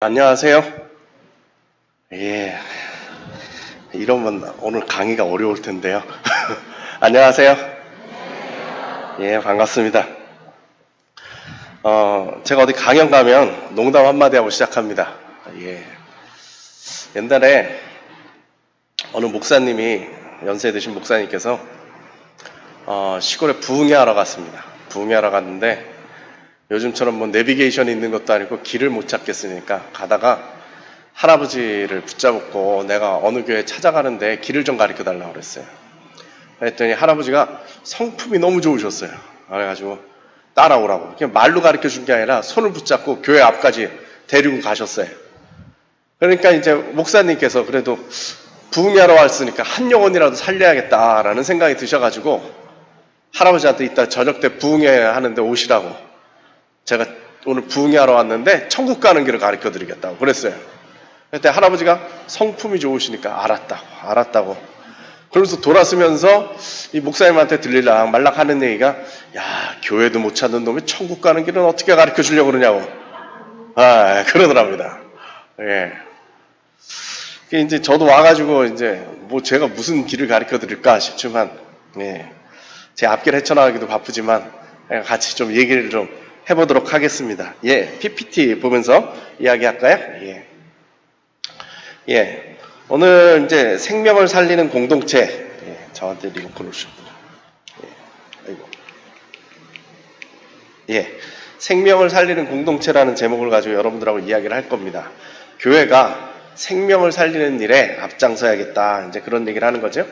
안녕하세요. 예, 이러면 오늘 강의가 어려울 텐데요. 안녕하세요. 예, 반갑습니다. 제가 어디 강연 가면 농담 한마디 하고 시작합니다. 예, 옛날에 어느 목사님이, 연세 드신 목사님께서 시골에 부흥회하러 갔습니다. 부흥회하러 갔는데 요즘처럼 뭐 내비게이션이 있는 것도 아니고 길을 못 찾겠으니까 가다가 할아버지를 붙잡고 내가 어느 교회 찾아가는데 길을 좀 가르쳐 달라고 그랬어요. 그랬더니 할아버지가 성품이 너무 좋으셨어요. 그래가지고 따라오라고. 그냥 말로 가르쳐 준 게 아니라 손을 붙잡고 교회 앞까지 데리고 가셨어요. 그러니까 이제 목사님께서 그래도 부흥회하러 왔으니까 한 영혼이라도 살려야겠다라는 생각이 드셔가지고 할아버지한테 이따 저녁 때 부흥회 하는데 오시라고, 제가 오늘 부흥회하러 왔는데 천국 가는 길을 가르쳐 드리겠다고 그랬어요. 그때 할아버지가 성품이 좋으시니까 알았다고. 그러면서 돌아서면서 이 목사님한테 들리락 말락 하는 얘기가, 야, 교회도 못 찾는 놈이 천국 가는 길은 어떻게 가르쳐 주려고 그러냐고. 그러더랍니다. 예. 이제 저도 와가지고 이제 뭐 제가 무슨 길을 가르쳐 드릴까 싶지만, 예. 제 앞길 헤쳐나가기도 바쁘지만 같이 좀 얘기를 좀 해보도록 하겠습니다. 예, PPT 보면서 이야기할까요? 예. 오늘 이제 생명을 살리는 공동체. 예, 저한테 리모컨 오셨구나. 예, 생명을 살리는 공동체라는 제목을 가지고 여러분들하고 이야기를 할 겁니다. 교회가 생명을 살리는 일에 앞장서야겠다, 이제 그런 얘기를 하는 거죠.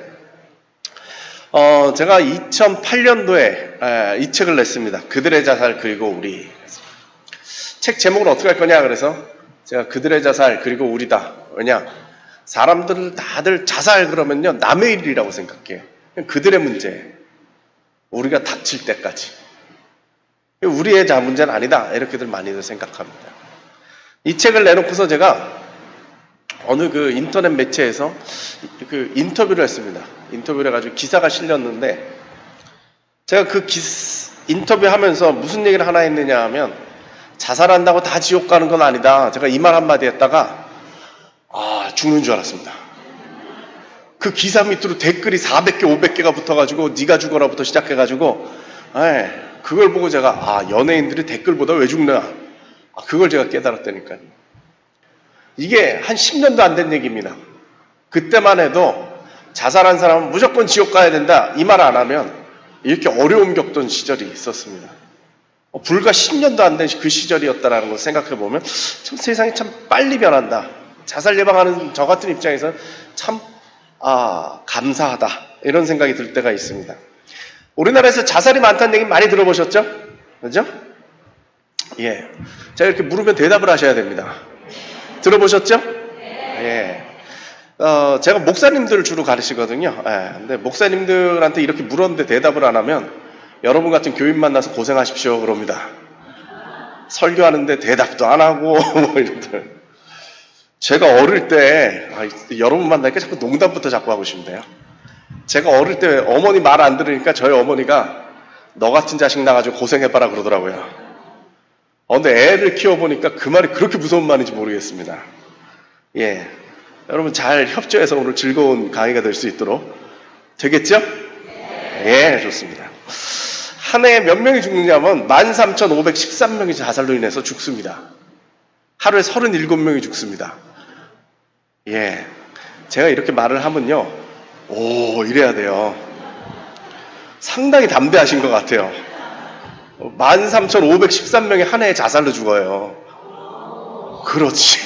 제가 2008년도에 이 책을 냈습니다. 그들의 자살 그리고 우리. 책 제목을 어떻게 할 거냐, 그래서 제가 그들의 자살 그리고 우리다. 왜냐, 사람들 다들 자살 그러면요 남의 일이라고 생각해요. 그들의 문제, 우리가 닥칠 때까지. 우리의 문제는 아니다, 이렇게들 많이들 생각합니다. 이 책을 내놓고서 제가 어느 그 인터넷 매체에서 그 인터뷰를 했습니다. 인터뷰를 해가지고 기사가 실렸는데, 제가 그 인터뷰 하면서 무슨 얘기를 하나 했느냐 하면, 자살한다고 다 지옥 가는 건 아니다. 제가 이 말 한마디 했다가 죽는 줄 알았습니다. 그 기사 밑으로 댓글이 400개 500개가 붙어가지고 네가 죽어라부터 시작해가지고, 그걸 보고 제가 연예인들이 댓글보다 왜 죽나, 그걸 제가 깨달았다니까요. 이게 한 10년도 안 된 얘기입니다. 그때만 해도 자살한 사람은 무조건 지옥 가야 된다, 이 말 안 하면 이렇게 어려움 겪던 시절이 있었습니다. 불과 10년도 안 된 그 시절이었다라는 걸 생각해 보면 참 세상이 참 빨리 변한다. 자살 예방하는 저 같은 입장에서는 참 감사하다, 이런 생각이 들 때가 있습니다. 우리나라에서 자살이 많다는 얘기 많이 들어보셨죠? 그죠? 예. 제가 이렇게 물으면 대답을 하셔야 됩니다. 들어보셨죠? 예. 제가 목사님들을 주로 가르치거든요. 근데 목사님들한테 이렇게 물었는데 대답을 안 하면 여러분 같은 교인 만나서 고생하십시오 그럽니다. 설교하는데 대답도 안 하고 뭐 이런들. 제가 어릴 때 여러분 만나니까 자꾸 농담부터 자꾸 하고 싶네요. 제가 어릴 때 어머니 말 안 들으니까 저희 어머니가 너 같은 자식 나가지고 고생해봐라 그러더라고요. 근데 애를 키워보니까 그 말이 그렇게 무서운 말인지 모르겠습니다. 예. 여러분 잘 협조해서 오늘 즐거운 강의가 될 수 있도록 되겠죠? 예, 좋습니다. 한 해에 몇 명이 죽느냐면 13,513명이 자살로 인해서 죽습니다. 하루에 37명이 죽습니다. 예. 제가 이렇게 말을 하면요, 이래야 돼요. 상당히 담대하신 것 같아요. 13,513명이 한 해에 자살로 죽어요. 그렇지.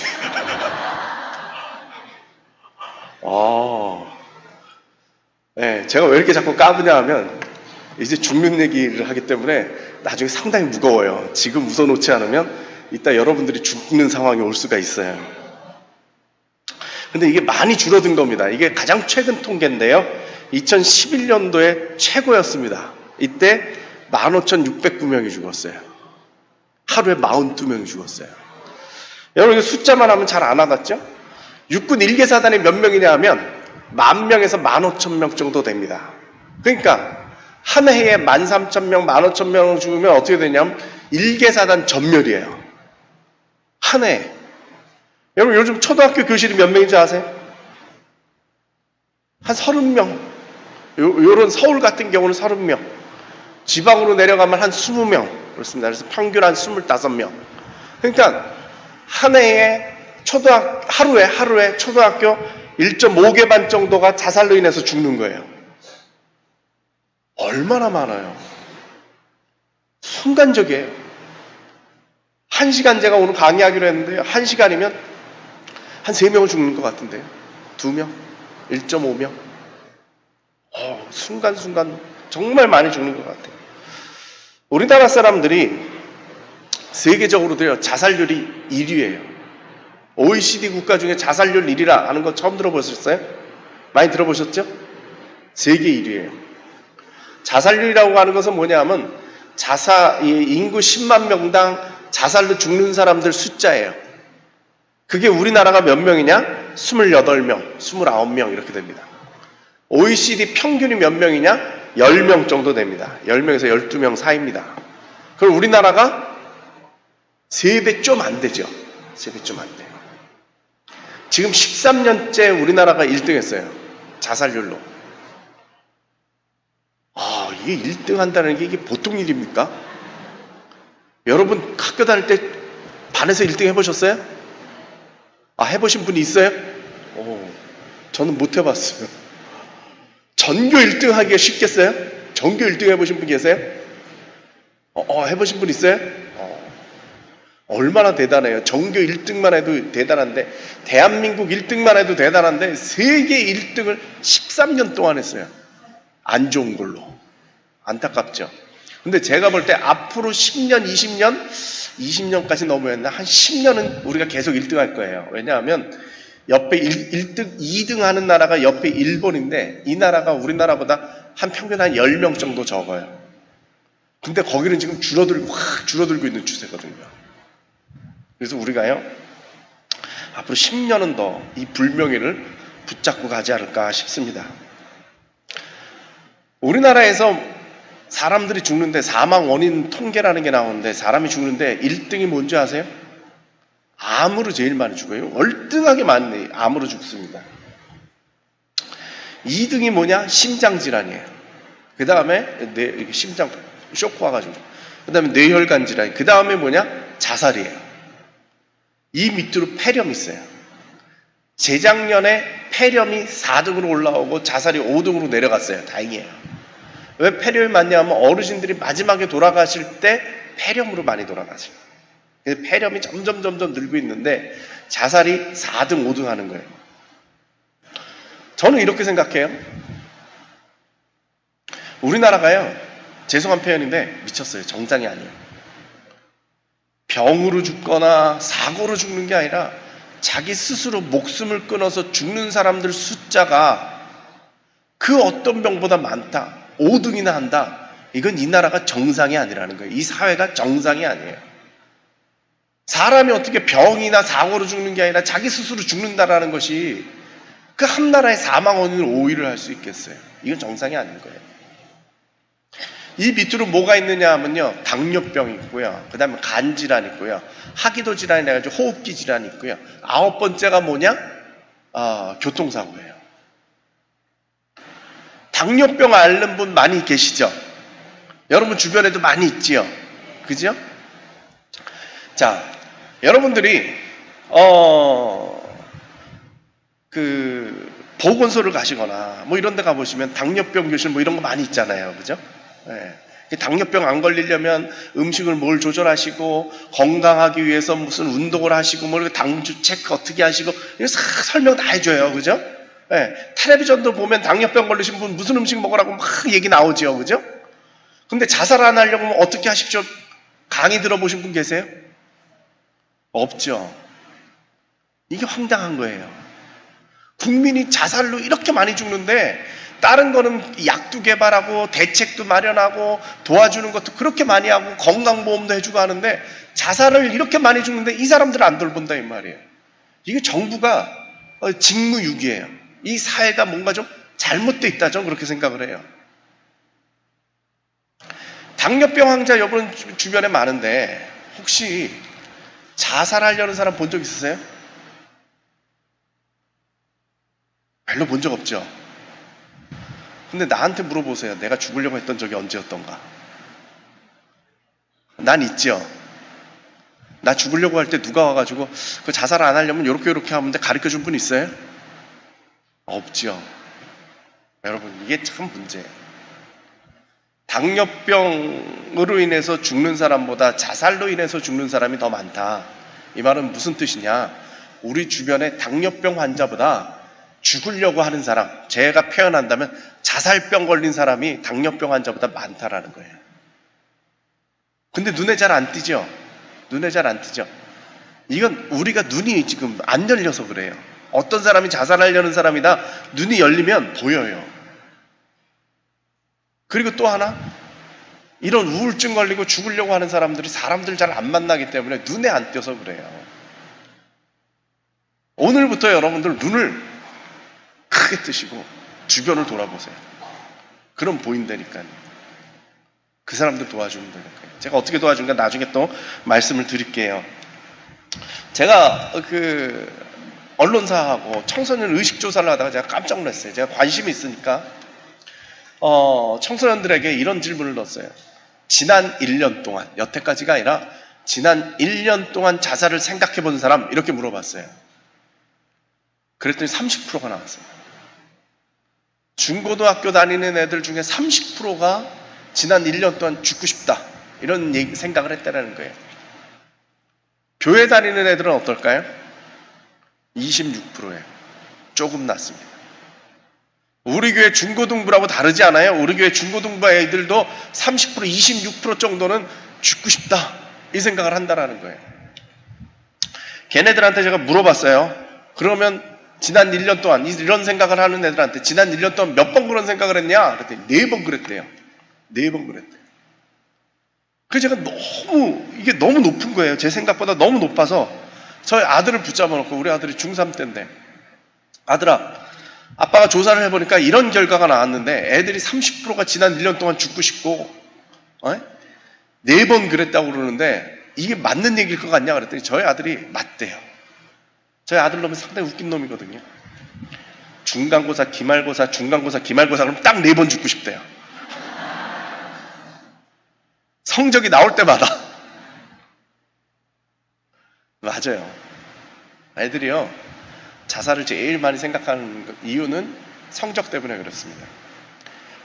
네, 제가 왜 이렇게 자꾸 까부냐 하면 이제 죽는 얘기를 하기 때문에 나중에 상당히 무거워요. 지금 웃어놓지 않으면 이따 여러분들이 죽는 상황이 올 수가 있어요. 근데 이게 많이 줄어든 겁니다. 이게 가장 최근 통계인데요, 2011년도에 최고였습니다. 이때 15,609명이 죽었어요. 하루에 42명이 죽었어요. 여러분 이거 숫자만 하면 잘 안 와닿죠? 육군 1개 사단이 몇 명이냐 하면 10,000명에서 15,000명 정도 됩니다. 그러니까 한 해에 13,000명, 15,000명 죽으면 어떻게 되냐면 1개 사단 전멸이에요. 한 해. 여러분 요즘 초등학교 교실이 몇 명인지 아세요? 한 30명. 요런 서울 같은 경우는 30명. 지방으로 내려가면 한 20명. 그렇습니다. 그래서 평균 한 25명. 그러니까 한 해에 하루에 초등학교 1.5개 반 정도가 자살로 인해서 죽는 거예요. 얼마나 많아요. 순간적이에요. 1시간 제가 오늘 강의하기로 했는데요. 1시간이면 한 3명은 죽는 것 같은데요. 2명? 1.5명? 순간순간 정말 많이 죽는 것 같아요. 우리나라 사람들이 세계적으로도요, 자살률이 1위예요. OECD 국가 중에 자살률 1위라 하는 거 처음 들어보셨어요? 많이 들어보셨죠? 세계 1위예요. 자살률이라고 하는 것은 뭐냐면 인구 10만 명당 자살로 죽는 사람들 숫자예요. 그게 우리나라가 몇 명이냐? 28명, 29명 이렇게 됩니다. OECD 평균이 몇 명이냐? 10명 정도 됩니다. 10명에서 12명 사이입니다. 그럼 우리나라가 3배 좀 안 되죠. 3배 좀 안 돼요. 지금 13년째 우리나라가 1등 했어요. 자살률로. 이게 1등 한다는 게 이게 보통 일입니까? 여러분 학교 다닐 때 반에서 1등 해보셨어요? 해보신 분이 있어요? 저는 못 해봤어요. 전교 1등 하기가 쉽겠어요? 전교 1등 해보신 분 계세요? 해보신 분 있어요? 얼마나 대단해요. 전교 1등만 해도 대단한데, 대한민국 1등만 해도 대단한데 세계 1등을 13년 동안 했어요. 안 좋은 걸로. 안타깝죠. 근데 제가 볼 때 앞으로 10년, 20년까지 넘어야 한 10년은 우리가 계속 1등 할 거예요. 왜냐하면 옆에 1등, 2등 하는 나라가 옆에 일본인데 이 나라가 우리나라보다 평균 한 10명 정도 적어요. 근데 거기는 지금 확 줄어들고 있는 추세거든요. 그래서 우리가요, 앞으로 10년은 더 이 불명예를 붙잡고 가지 않을까 싶습니다. 우리나라에서 사람들이 죽는데 사망 원인 통계라는 게 나오는데 사람이 죽는데 1등이 뭔지 아세요? 암으로 제일 많이 죽어요. 월등하게 많이 암으로 죽습니다. 2등이 뭐냐? 심장질환이에요. 그 다음에 심장 쇼크 와가지고. 그 다음에 뇌혈관 질환. 그 다음에 뭐냐? 자살이에요. 이 밑으로 폐렴이 있어요. 재작년에 폐렴이 4등으로 올라오고 자살이 5등으로 내려갔어요. 다행이에요. 왜 폐렴이 많냐면 어르신들이 마지막에 돌아가실 때 폐렴으로 많이 돌아가세요. 그래서 폐렴이 점점 늘고 있는데 자살이 4등, 5등 하는 거예요. 저는 이렇게 생각해요. 우리나라가요, 죄송한 표현인데 미쳤어요. 정상이 아니에요. 병으로 죽거나 사고로 죽는 게 아니라 자기 스스로 목숨을 끊어서 죽는 사람들 숫자가 그 어떤 병보다 많다. 5등이나 한다. 이건 이 나라가 정상이 아니라는 거예요. 이 사회가 정상이 아니에요. 사람이 어떻게 병이나 사고로 죽는 게 아니라 자기 스스로 죽는다라는 것이 그 한 나라의 사망 원인을 5위를 할 수 있겠어요. 이건 정상이 아닌 거예요. 이 밑으로 뭐가 있느냐 하면요, 당뇨병이 있고요, 그 다음에 간질환 있고요, 하기도 질환이 나가지고 호흡기 질환이 있고요, 9번째가 뭐냐? 교통사고예요. 당뇨병 앓는 분 많이 계시죠? 여러분 주변에도 많이 있지요? 그죠? 자, 여러분들이 보건소를 가시거나 뭐 이런 데 가보시면 당뇨병 교실 뭐 이런 거 많이 있잖아요. 그죠? 네. 당뇨병 안 걸리려면 음식을 뭘 조절하시고 건강하기 위해서 무슨 운동을 하시고 뭐 당주 체크 어떻게 하시고 이거 싹 설명 다 해줘요. 그죠? 네. 텔레비전도 보면 당뇨병 걸리신 분 무슨 음식 먹으라고 막 얘기 나오죠. 그죠? 근데 자살 안 하려고 하면 어떻게 하십시오? 강의 들어보신 분 계세요? 없죠. 이게 황당한 거예요. 국민이 자살로 이렇게 많이 죽는데 다른 거는 약도 개발하고 대책도 마련하고 도와주는 것도 그렇게 많이 하고 건강보험도 해주고 하는데 자살을 이렇게 많이 죽는데 이 사람들은 안 돌본다 이 말이에요. 이게 정부가 직무유기예요. 이 사회가 뭔가 좀 잘못되어 있다, 저는 그렇게 생각을 해요. 당뇨병 환자 여러분 주변에 많은데 혹시 자살하려는 사람 본 적 있으세요? 별로 본 적 없죠. 근데 나한테 물어보세요. 내가 죽으려고 했던 적이 언제였던가? 난 있죠. 나 죽으려고 할 때 누가 와가지고 그 자살 안 하려면 요렇게 하면 돼 가르쳐 준 분 있어요? 없죠. 여러분, 이게 참 문제예요. 당뇨병으로 인해서 죽는 사람보다 자살로 인해서 죽는 사람이 더 많다. 이 말은 무슨 뜻이냐? 우리 주변에 당뇨병 환자보다 죽으려고 하는 사람, 제가 표현한다면 자살병 걸린 사람이 당뇨병 환자보다 많다라는 거예요. 근데 눈에 잘 안 띄죠? 눈에 잘 안 띄죠? 이건 우리가 눈이 지금 안 열려서 그래요. 어떤 사람이 자살하려는 사람이다 눈이 열리면 보여요. 그리고 또 하나, 이런 우울증 걸리고 죽으려고 하는 사람들이 사람들 잘 안 만나기 때문에 눈에 안 띄어서 그래요. 오늘부터 여러분들 눈을 크게 뜨시고 주변을 돌아보세요. 그럼 보인다니까요. 그 사람들 도와주면 되니까요. 제가 어떻게 도와준가 나중에 또 말씀을 드릴게요. 제가 언론사하고 청소년 의식조사를 하다가 제가 깜짝 놀랐어요. 제가 관심이 있으니까 청소년들에게 이런 질문을 넣었어요. 지난 1년 동안, 여태까지가 아니라 지난 1년 동안 자살을 생각해 본 사람, 이렇게 물어봤어요. 그랬더니 30%가 나왔어요. 중고등학교 다니는 애들 중에 30%가 지난 1년 동안 죽고 싶다, 이런 생각을 했다는 거예요. 교회 다니는 애들은 어떨까요? 26%예요. 조금 낮습니다. 우리 교회 중고등부라고 다르지 않아요? 우리 교회 중고등부 애들도 30%, 26% 정도는 죽고 싶다, 이 생각을 한다는 거예요. 걔네들한테 제가 물어봤어요. 그러면 지난 1년 동안 이런 생각을 하는 애들한테 지난 1년 동안 몇 번 그런 생각을 했냐? 그랬더니 4번 그랬대요. 4번 그랬대요. 그래서 제가 이게 너무 높은 거예요. 제 생각보다 너무 높아서 저희 아들을 붙잡아 놓고, 우리 아들이 중3 때인데, 아들아, 아빠가 조사를 해보니까 이런 결과가 나왔는데 애들이 30%가 지난 1년 동안 죽고 싶고 4번 그랬다고 그러는데 이게 맞는 얘기일 것 같냐? 그랬더니 저희 아들이 맞대요. 저희 아들 놈은 상당히 웃긴 놈이거든요. 중간고사, 기말고사, 그럼 딱 4번 죽고 싶대요. 성적이 나올 때마다. 맞아요. 애들이요, 자살을 제일 많이 생각하는 이유는 성적 때문에 그렇습니다.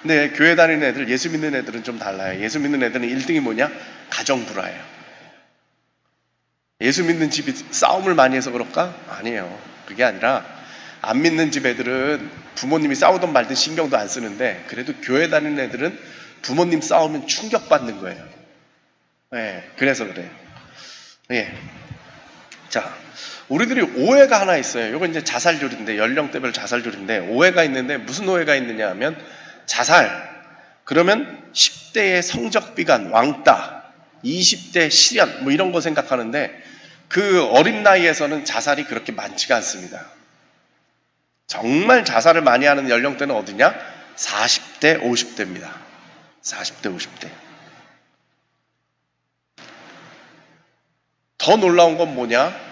근데 교회 다니는 애들, 예수 믿는 애들은 좀 달라요. 예수 믿는 애들은 1등이 뭐냐? 가정불화예요. 예수 믿는 집이 싸움을 많이 해서 그럴까? 아니에요. 그게 아니라 안 믿는 집 애들은 부모님이 싸우든 말든 신경도 안 쓰는데, 그래도 교회 다니는 애들은 부모님 싸우면 충격받는 거예요. 네, 그래서 그래요. 예. 자, 우리들이 오해가 하나 있어요. 이건 이제 자살률인데, 연령대별 자살률인데, 오해가 있는데, 무슨 오해가 있느냐 하면, 자살, 그러면 10대의 성적비관, 왕따, 20대 실연, 뭐 이런 거 생각하는데, 그 어린 나이에서는 자살이 그렇게 많지가 않습니다. 정말 자살을 많이 하는 연령대는 어디냐? 40대, 50대입니다. 40대, 50대. 더 놀라운 건 뭐냐?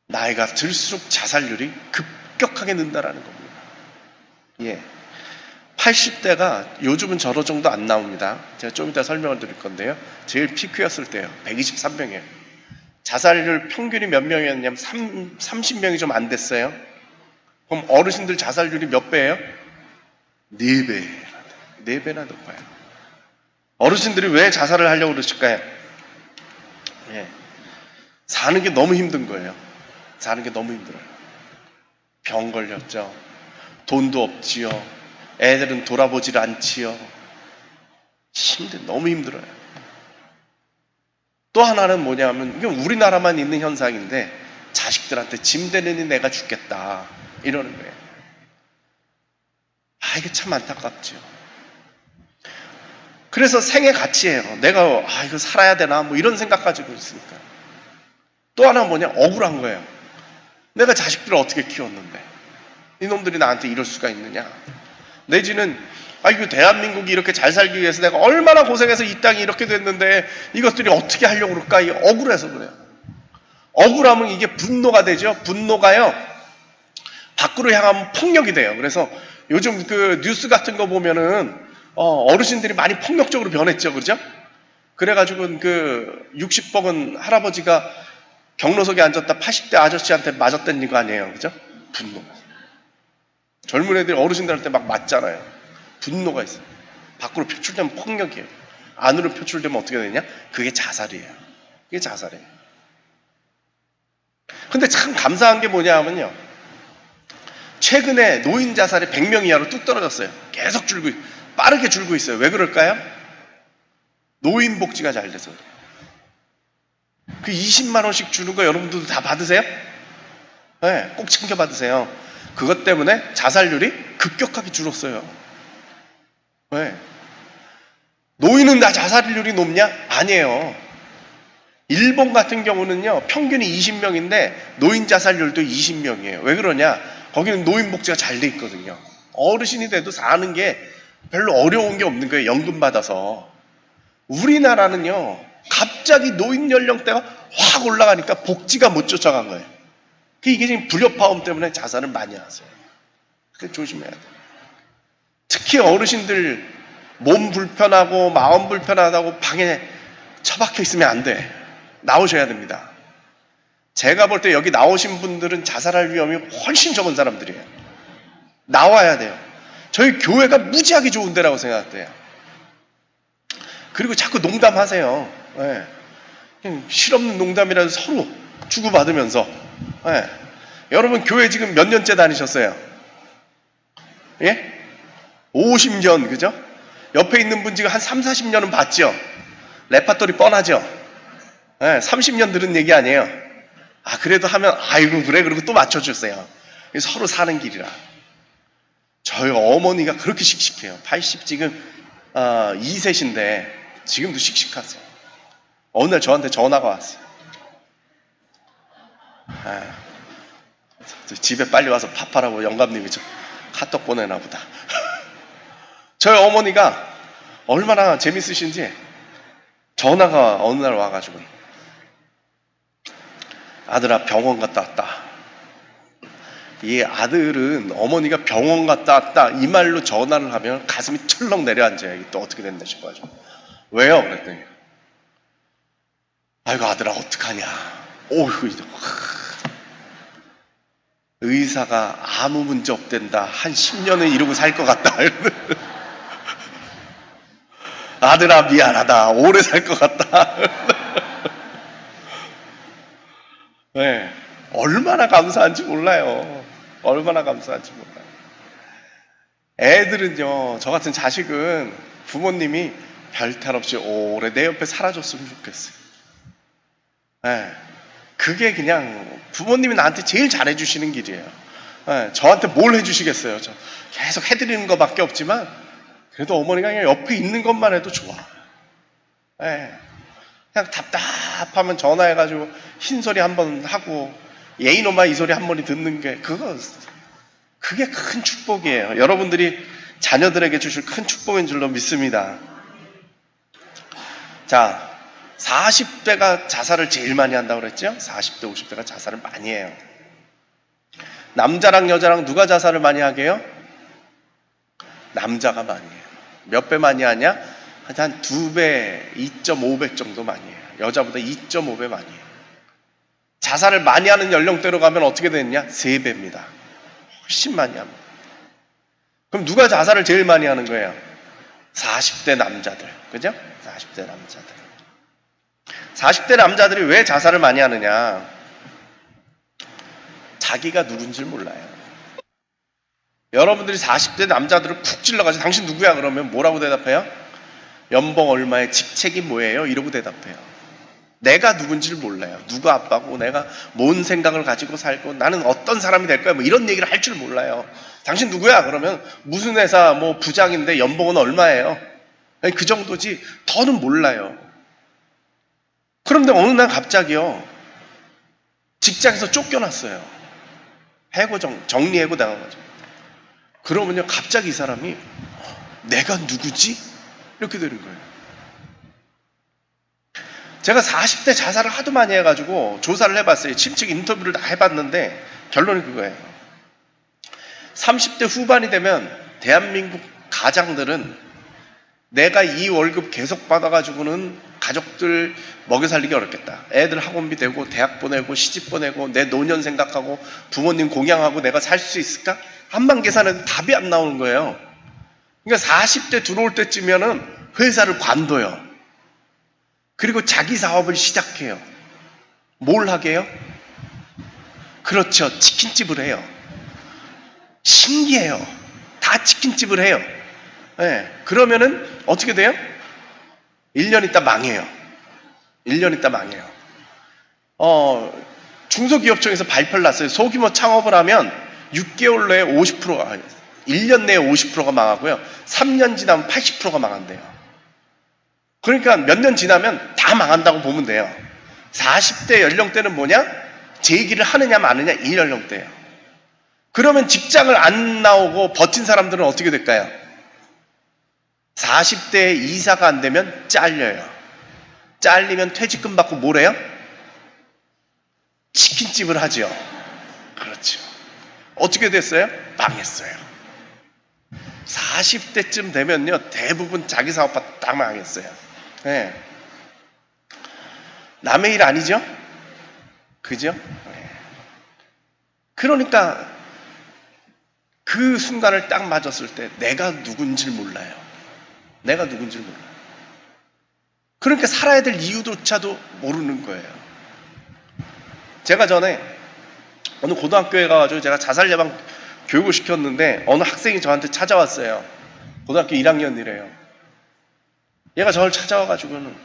나이가 들수록 자살률이 급격하게 는다라는 겁니다. 예. 80대가 요즘은 저러 정도 안 나옵니다. 제가 좀 이따 설명을 드릴 건데요. 제일 피크였을 때요. 123명이에요. 자살률 평균이 몇 명이었냐면 30명이 좀 안 됐어요. 그럼 어르신들 자살률이 몇 배예요? 4배. 4배나 높아요. 어르신들이 왜 자살을 하려고 그러실까요? 예. 사는 게 너무 힘든 거예요. 사는 게 너무 힘들어요. 병 걸렸죠. 돈도 없지요. 애들은 돌아보질 않지요. 너무 힘들어요. 또 하나는 뭐냐면, 이건 우리나라만 있는 현상인데, 자식들한테 짐 되느니 내가 죽겠다, 이러는 거예요. 이게 참 안타깝죠. 그래서 생애 가치예요. 내가 이거 살아야 되나, 뭐 이런 생각 가지고 있으니까. 또 하나 뭐냐, 억울한 거예요. 내가 자식들을 어떻게 키웠는데 이놈들이 나한테 이럴 수가 있느냐. 내지는 이거 대한민국이 이렇게 잘 살기 위해서 내가 얼마나 고생해서 이 땅이 이렇게 됐는데 이것들이 어떻게 하려고 그럴까. 이 억울해서 그래요. 억울하면 이게 분노가 되죠. 분노가요, 밖으로 향하면 폭력이 돼요. 그래서 요즘 그 뉴스 같은 거 보면은 어르신들이 많이 폭력적으로 변했죠. 그죠? 그래가지고 그 60먹은 할아버지가 경로석에 앉았다 80대 아저씨한테 맞았다는 거 아니에요. 그죠? 분노. 젊은 애들이 어르신들한테 막 맞잖아요. 분노가 있어요. 밖으로 표출되면 폭력이에요. 안으로 표출되면 어떻게 되냐? 그게 자살이에요. 그게 자살이에요. 근데 참 감사한 게 뭐냐 하면요. 최근에 노인 자살이 100명 이하로 뚝 떨어졌어요. 계속 빠르게 줄고 있어요. 왜 그럴까요? 노인 복지가 잘 돼서. 그 20만 원씩 주는 거 여러분들도 다 받으세요? 네, 꼭 챙겨 받으세요. 그것 때문에 자살률이 급격하게 줄었어요. 네. 노인은 다 자살률이 높냐? 아니에요. 일본 같은 경우는요, 평균이 20명인데 노인 자살률도 20명이에요. 왜 그러냐? 거기는 노인 복지가 잘 돼 있거든요. 어르신이 돼도 사는 게 별로 어려운 게 없는 거예요. 연금 받아서. 우리나라는요, 갑자기 노인 연령대가 확 올라가니까 복지가 못 쫓아간 거예요. 이게 지금 불협화음 때문에 자살을 많이 하세요. 그래서 조심해야 돼요. 특히 어르신들 몸 불편하고 마음 불편하다고 방에 처박혀 있으면 안 돼. 나오셔야 됩니다. 제가 볼 때 여기 나오신 분들은 자살할 위험이 훨씬 적은 사람들이에요. 나와야 돼요. 저희 교회가 무지하게 좋은 데라고 생각돼요. 그리고 자꾸 농담하세요. 네. 실없는 농담이라도 서로 주고받으면서. 네. 여러분 교회 지금 몇 년째 다니셨어요? 예? 50년, 그죠? 옆에 있는 분 지금 한 3, 40년은 봤죠? 레파토리 뻔하죠? 네, 30년 들은 얘기 아니에요. 아, 그래도 하면, 아이고, 그래. 그리고 또 맞춰주세요. 서로 사는 길이라. 저희 어머니가 그렇게 씩씩해요. 80 지금, 2세신데, 지금도 씩씩하세요. 어느 날 저한테 전화가 왔어요. 집에 빨리 와서 팝하라고 영감님이 좀 카톡 보내나 보다. 저희 어머니가 얼마나 재밌으신지 전화가 어느 날 와가지고 아들아 병원 갔다 왔다. 이 아들은 어머니가 병원 갔다 왔다 이 말로 전화를 하면 가슴이 철렁 내려앉아요. 이게 또 어떻게 됐나 싶어가지고. 왜요? 그랬더니 아이고 아들아 어떡하냐. 오이구 의사가 아무 문제 없댄다. 한 10년은 이러고 살 것 같다. 아들아 미안하다. 오래 살 것 같다. 네, 얼마나 감사한지 몰라요. 얼마나 감사한지 몰라요. 애들은요, 저 같은 자식은 부모님이 별탈 없이 오래 내 옆에 살아줬으면 좋겠어요. 네, 그게 그냥 부모님이 나한테 제일 잘해주시는 길이에요. 네, 저한테 뭘 해주시겠어요? 저 계속 해드리는 것밖에 없지만 그래도 어머니가 그냥 옆에 있는 것만 해도 좋아. 네, 그냥 답답하면 전화해가지고 흰소리 한번 하고 예의노마 이 소리 한 번이 듣는 게 그게 큰 축복이에요. 여러분들이 자녀들에게 주실 큰 축복인 줄로 믿습니다. 자, 40대가 자살을 제일 많이 한다고 그랬죠? 40대, 50대가 자살을 많이 해요. 남자랑 여자랑 누가 자살을 많이 하게 해요? 남자가 많이 해요. 몇 배 많이 하냐? 한 2배, 2.5배 정도 많이 해요. 여자보다 2.5배 많이 해요. 자살을 많이 하는 연령대로 가면 어떻게 되느냐? 3배입니다. 훨씬 많이 합니다. 그럼 누가 자살을 제일 많이 하는 거예요? 40대 남자들. 그죠? 40대 남자들. 40대 남자들이 왜 자살을 많이 하느냐? 자기가 누군지를 몰라요. 여러분들이 40대 남자들을 쿡 찔러가지고 당신 누구야? 그러면 뭐라고 대답해요? 연봉 얼마에 직책이 뭐예요? 이러고 대답해요. 내가 누군지를 몰라요. 누가 아빠고 내가 뭔 생각을 가지고 살고 나는 어떤 사람이 될 거야. 뭐 이런 얘기를 할 줄 몰라요. 당신 누구야? 그러면 무슨 회사 뭐 부장인데 연봉은 얼마예요? 그 정도지 더는 몰라요. 그런데 어느 날 갑자기요. 직장에서 쫓겨났어요. 해고 정리해고 당한 거죠. 그러면요 갑자기 이 사람이 내가 누구지? 이렇게 되는 거예요. 제가 40대 자살을 하도 많이 해가지고 조사를 해봤어요. 침측 인터뷰를 다 해봤는데 결론이 그거예요. 30대 후반이 되면 대한민국 가장들은 내가 이 월급 계속 받아가지고는 가족들 먹여 살리기 어렵겠다. 애들 학원비 대고 대학 보내고 시집 보내고 내 노년 생각하고 부모님 공양하고 내가 살 수 있을까? 한만 계산해도 답이 안 나오는 거예요. 그러니까 40대 들어올 때쯤이면은 회사를 관둬요. 그리고 자기 사업을 시작해요. 뭘 하게요? 그렇죠. 치킨집을 해요. 신기해요. 다 치킨집을 해요. 네. 그러면은 어떻게 돼요? 1년 있다 망해요. 1년 있다 망해요. 중소기업청에서 발표를 났어요. 소규모 창업을 하면 6개월 내에 50%가, 1년 내에 50%가 망하고요. 3년 지나면 80%가 망한대요. 그러니까 몇 년 지나면 다 망한다고 보면 돼요. 40대 연령대는 뭐냐? 재기를 하느냐 마느냐 이 연령대예요. 그러면 직장을 안 나오고 버틴 사람들은 어떻게 될까요? 40대에 이사가 안 되면 잘려요. 잘리면 퇴직금 받고 뭘 해요? 치킨집을 하죠. 그렇죠. 어떻게 됐어요? 망했어요. 40대쯤 되면요, 대부분 자기 사업화 딱 망했어요. 네. 남의 일 아니죠? 그죠? 네. 그러니까 그 순간을 딱 맞았을 때 내가 누군지를 몰라요. 내가 누군지를 몰라요. 그러니까 살아야 될 이유조차도 모르는 거예요. 제가 전에 어느 고등학교에 가가지고 제가 자살 예방 교육을 시켰는데 어느 학생이 저한테 찾아왔어요. 고등학교 1학년이래요. 얘가 저를 찾아와가지고는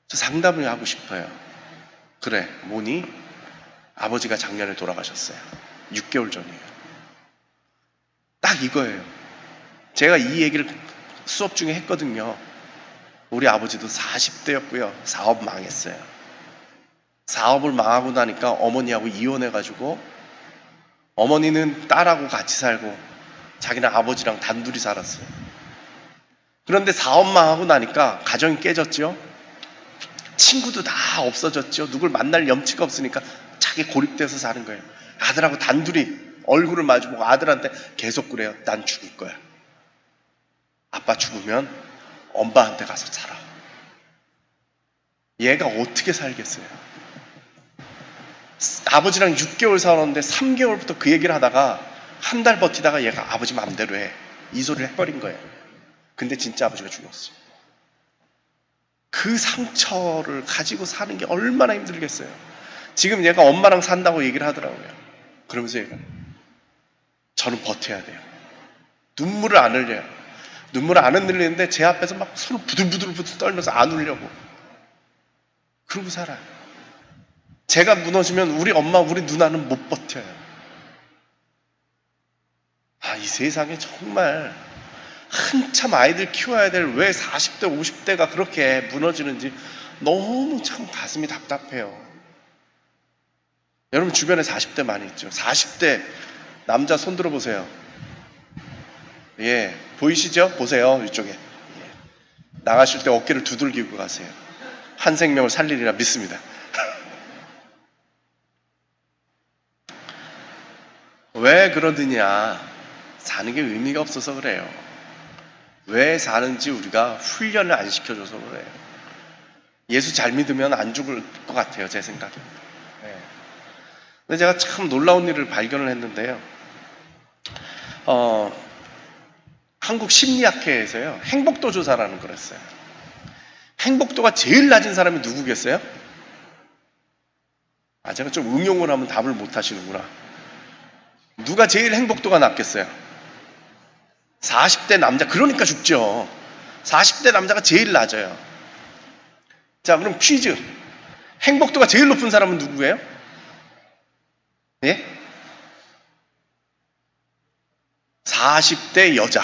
저 상담을 하고 싶어요. 그래, 뭐니? 아버지가 작년에 돌아가셨어요. 6개월 전이에요. 딱 이거예요. 제가 이 얘기를 수업 중에 했거든요. 우리 아버지도 40대였고요. 사업 망했어요. 사업을 망하고 나니까 어머니하고 이혼해가지고 어머니는 딸하고 같이 살고 자기는 아버지랑 단둘이 살았어요. 그런데 사업 망하고 나니까 가정이 깨졌죠. 친구도 다 없어졌죠. 누굴 만날 염치가 없으니까 자기 고립돼서 사는 거예요. 아들하고 단둘이 얼굴을 마주보고 아들한테 계속 그래요. 난 죽을 거야. 아빠 죽으면 엄마한테 가서 살아. 얘가 어떻게 살겠어요? 아버지랑 6개월 살았는데 3개월부터 그 얘기를 하다가 한 달 버티다가 얘가 아버지 마음대로 해. 이 소리를 해버린 거예요. 근데 진짜 아버지가 죽었어요. 그 상처를 가지고 사는 게 얼마나 힘들겠어요. 지금 얘가 엄마랑 산다고 얘기를 하더라고요. 그러면서 얘가 저는 버텨야 돼요. 눈물을 안 흘려요. 눈물을 안 흘리는데 제 앞에서 막 서로 부들부들 떨면서 안 울려고. 그러고 살아요. 제가 무너지면 우리 엄마, 우리 누나는 못 버텨요. 이 세상에 정말 한참 아이들 키워야 될 왜 40대, 50대가 그렇게 무너지는지 너무 참 가슴이 답답해요. 여러분 주변에 40대 많이 있죠. 40대 남자 손 들어보세요. 예, 보이시죠? 보세요, 이쪽에. 예. 나가실 때 어깨를 두들기고 가세요. 한 생명을 살리리라 믿습니다. 왜 그러느냐? 사는 게 의미가 없어서 그래요. 왜 사는지 우리가 훈련을 안 시켜줘서 그래요. 예수 잘 믿으면 안 죽을 것 같아요, 제 생각에. 네. 근데 제가 참 놀라운 일을 발견을 했는데요. 한국 심리학회에서요, 행복도 조사라는 걸 했어요. 행복도가 제일 낮은 사람이 누구겠어요? 제가 좀 응용을 하면 답을 못 하시는구나. 누가 제일 행복도가 낮겠어요? 40대 남자, 그러니까 죽죠. 40대 남자가 제일 낮아요. 자, 그럼 퀴즈. 행복도가 제일 높은 사람은 누구예요? 예? 40대 여자.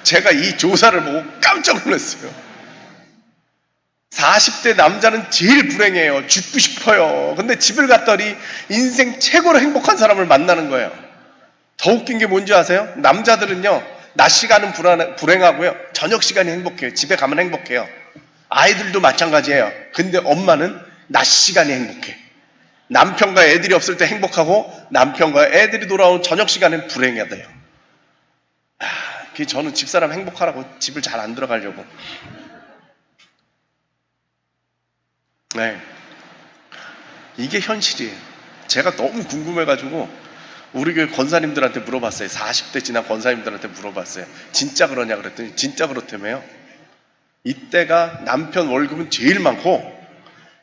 제가 이 조사를 보고 깜짝 놀랐어요. 40대 남자는 제일 불행해요. 죽고 싶어요. 근데 집을 갔더니 인생 최고로 행복한 사람을 만나는 거예요. 더 웃긴 게 뭔지 아세요? 남자들은요, 낮 시간은 불행하고요, 저녁 시간이 행복해요. 집에 가면 행복해요. 아이들도 마찬가지예요. 근데 엄마는 낮 시간이 행복해. 남편과 애들이 없을 때 행복하고 남편과 애들이 돌아온 저녁 시간엔 불행해야 돼요. 저는 집사람 행복하라고 집을 잘 안 들어가려고. 네. 이게 현실이에요. 제가 너무 궁금해가지고 우리 교회 권사님들한테 물어봤어요. 40대 지난 권사님들한테 물어봤어요. 진짜 그러냐 그랬더니 진짜 그렇다며요. 이때가 남편 월급은 제일 많고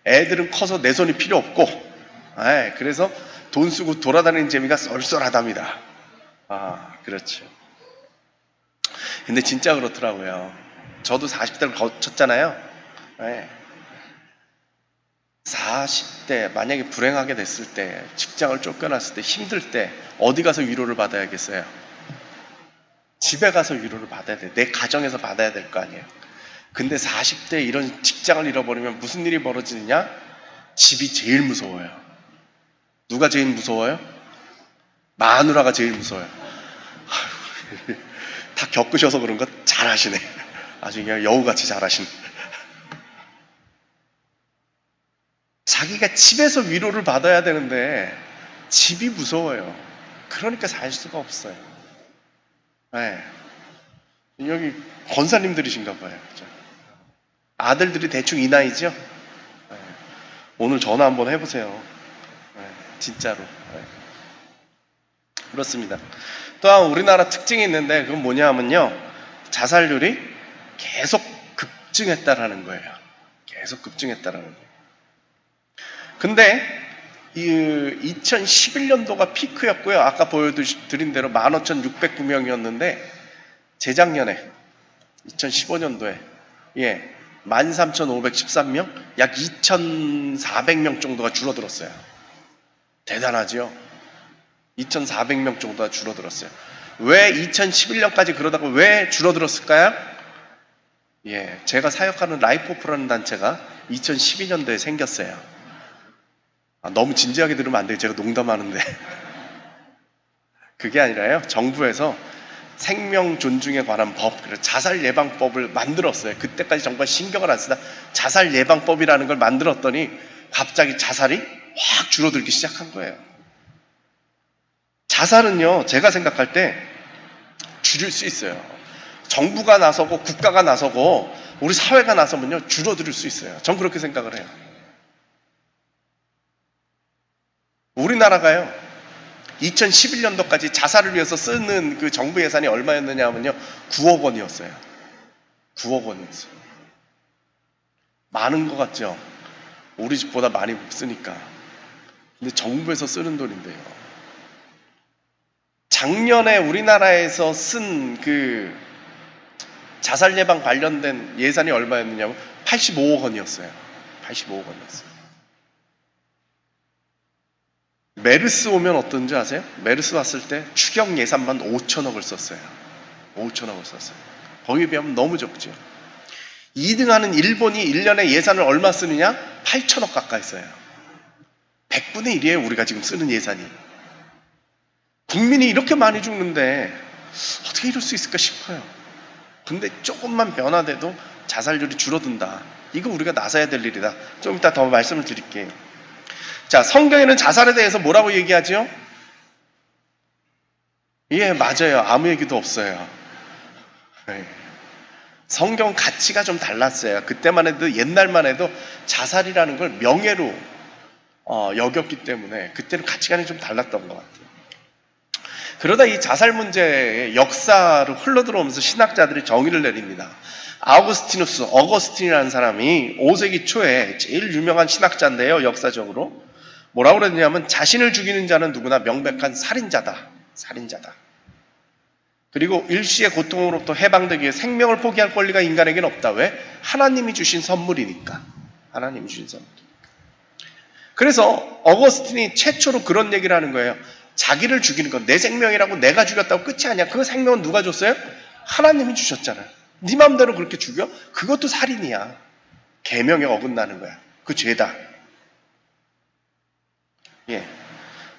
애들은 커서 내 손이 필요 없고, 그래서 돈 쓰고 돌아다니는 재미가 쏠쏠하답니다. 그렇죠. 근데 진짜 그렇더라고요. 저도 40대를 거쳤잖아요. 40대 만약에 불행하게 됐을 때, 직장을 쫓겨났을 때, 힘들 때 어디 가서 위로를 받아야겠어요? 집에 가서 위로를 받아야 돼. 내 가정에서 받아야 될 거 아니에요. 근데 40대 이런 직장을 잃어버리면 무슨 일이 벌어지느냐? 집이 제일 무서워요. 누가 제일 무서워요? 마누라가 제일 무서워요. 다 겪으셔서 그런 거 잘하시네. 아주 그냥 여우같이 잘하시네. 자기가 집에서 위로를 받아야 되는데 집이 무서워요. 그러니까 살 수가 없어요. 여기 권사님들이신가 봐요. 그죠? 아들들이 대충 이 나이죠? 오늘 전화 한번 해보세요. 진짜로. 그렇습니다. 또한 우리나라 특징이 있는데 그건 뭐냐 하면요. 자살률이 계속 급증했다라는 거예요. 계속 급증했다라는 거예요. 근데 2011년도가 피크였고요. 아까 보여드린 대로 15,609명이었는데 재작년에 2015년도에 13,513명, 약 2,400명 정도가 줄어들었어요. 대단하죠? 2,400명 정도가 줄어들었어요. 왜 2011년까지 그러다가 왜 줄어들었을까요? 제가 사역하는 라이프오프라는 단체가 2012년도에 생겼어요. 너무 진지하게 들으면 안 돼요. 제가 농담하는데. 그게 아니라요. 정부에서 생명 존중에 관한 법, 자살 예방법을 만들었어요. 그때까지 정말 신경을 안 쓰다 자살 예방법이라는 걸 만들었더니 갑자기 자살이 확 줄어들기 시작한 거예요. 자살은요, 제가 생각할 때 줄일 수 있어요. 정부가 나서고 국가가 나서고 우리 사회가 나서면요, 줄어들 수 있어요. 전 그렇게 생각을 해요. 우리나라가요, 2011년도까지 자살을 위해서 쓰는 그 정부 예산이 얼마였느냐 하면요, 9억 원이었어요. 9억 원이었어요. 많은 것 같죠? 우리 집보다 많이 쓰니까. 근데 정부에서 쓰는 돈인데요. 작년에 우리나라에서 쓴 그 자살 예방 관련된 예산이 얼마였느냐면 85억 원이었어요. 85억 원이었어요. 메르스 오면 어떤지 아세요? 메르스 왔을 때 추경 예산만 5천억을 썼어요. 5천억을 썼어요. 거기에 비하면 너무 적죠. 2등하는 일본이 1년에 예산을 얼마 쓰느냐? 8천억 가까이 써요. 100분의 1이에요. 우리가 지금 쓰는 예산이. 국민이 이렇게 많이 죽는데 어떻게 이럴 수 있을까 싶어요. 근데 조금만 변화돼도 자살률이 줄어든다. 이거 우리가 나서야 될 일이다. 좀 이따 더 말씀을 드릴게요. 자, 성경에는 자살에 대해서 뭐라고 얘기하죠? 맞아요. 아무 얘기도 없어요. 성경 가치가 좀 달랐어요. 그때만 해도, 옛날만 해도 자살이라는 걸 명예로 여겼기 때문에 그때는 가치관이 좀 달랐던 것 같아요. 그러다 이 자살 문제의 역사로 흘러들어오면서 신학자들이 정의를 내립니다. 어거스틴이라는 사람이 5세기 초에 제일 유명한 신학자인데요. 역사적으로. 뭐라고 그랬냐면 자신을 죽이는 자는 누구나 명백한 살인자다. 살인자다. 그리고 일시의 고통으로부터 해방되기 위해 생명을 포기할 권리가 인간에게는 없다. 왜? 하나님이 주신 선물이니까. 하나님이 주신 선물이니까. 그래서 어거스틴이 최초로 그런 얘기를 하는 거예요. 자기를 죽이는 건 내 생명이라고 내가 죽였다고 끝이 아니야. 그 생명은 누가 줬어요? 하나님이 주셨잖아요. 네 맘대로 그렇게 죽여? 그것도 살인이야. 계명에 어긋나는 거야. 그 죄다.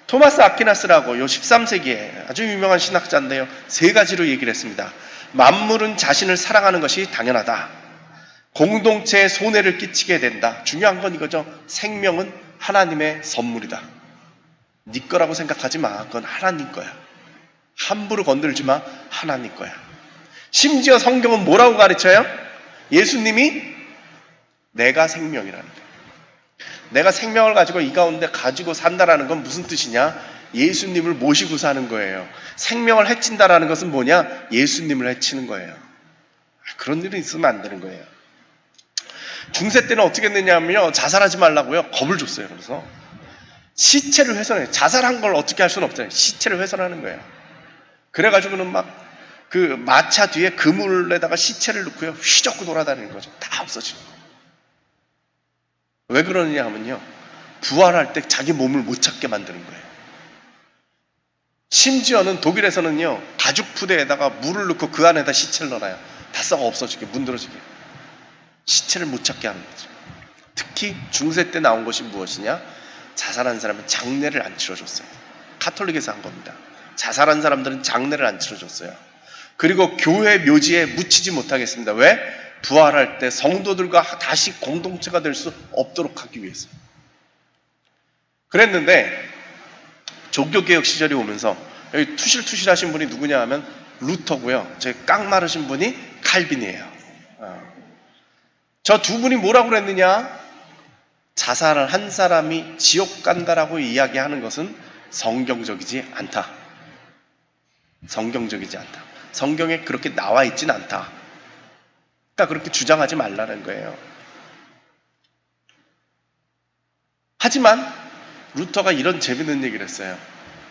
토마스 아퀴나스라고 요 13세기에 아주 유명한 신학자인데요. 3가지로 얘기를 했습니다. 만물은 자신을 사랑하는 것이 당연하다. 공동체에 손해를 끼치게 된다. 중요한 건 이거죠. 생명은 하나님의 선물이다. 네 거라고 생각하지 마. 그건 하나님 거야. 함부로 건들지 마. 하나님 거야. 심지어 성경은 뭐라고 가르쳐요? 예수님이 내가 생명이라는 거예요. 내가 생명을 가지고 이 가운데 가지고 산다라는 건 무슨 뜻이냐? 예수님을 모시고 사는 거예요. 생명을 해친다라는 것은 뭐냐? 예수님을 해치는 거예요. 그런 일은 있으면 안 되는 거예요. 중세 때는 어떻게 했느냐면요, 자살하지 말라고요, 겁을 줬어요. 그래서 시체를 훼손해요. 자살한 걸 어떻게 할 수는 없잖아요. 시체를 훼손하는 거예요. 그래가지고는 막 그 마차 뒤에 그물에다가 시체를 넣고요, 휘젓고 돌아다니는 거죠. 다 없어지는 거예요. 왜 그러느냐 하면요, 부활할 때 자기 몸을 못 찾게 만드는 거예요. 심지어는 독일에서는요, 가죽 푸대에다가 물을 넣고 그 안에다 시체를 넣어놔요. 다 썩어 없어지게, 문드러지게. 시체를 못 찾게 하는 거죠. 특히 중세 때 나온 것이 무엇이냐? 자살한 사람은 장례를 안 치러줬어요. 가톨릭에서 한 겁니다. 자살한 사람들은 장례를 안 치러줬어요. 그리고 교회 묘지에 묻히지 못하겠습니다. 왜? 부활할 때 성도들과 다시 공동체가 될 수 없도록 하기 위해서. 그랬는데 종교개혁 시절이 오면서 여기 투실투실하신 분이 누구냐 하면 루터고요. 제 깡마르신 분이 칼빈이에요. 저 두 분이 뭐라고 그랬느냐? 자살을 한 사람이 지옥 간다라고 이야기하는 것은 성경적이지 않다. 성경적이지 않다. 성경에 그렇게 나와 있진 않다. 그러니까 그렇게 주장하지 말라는 거예요. 하지만 루터가 이런 재밌는 얘기를 했어요.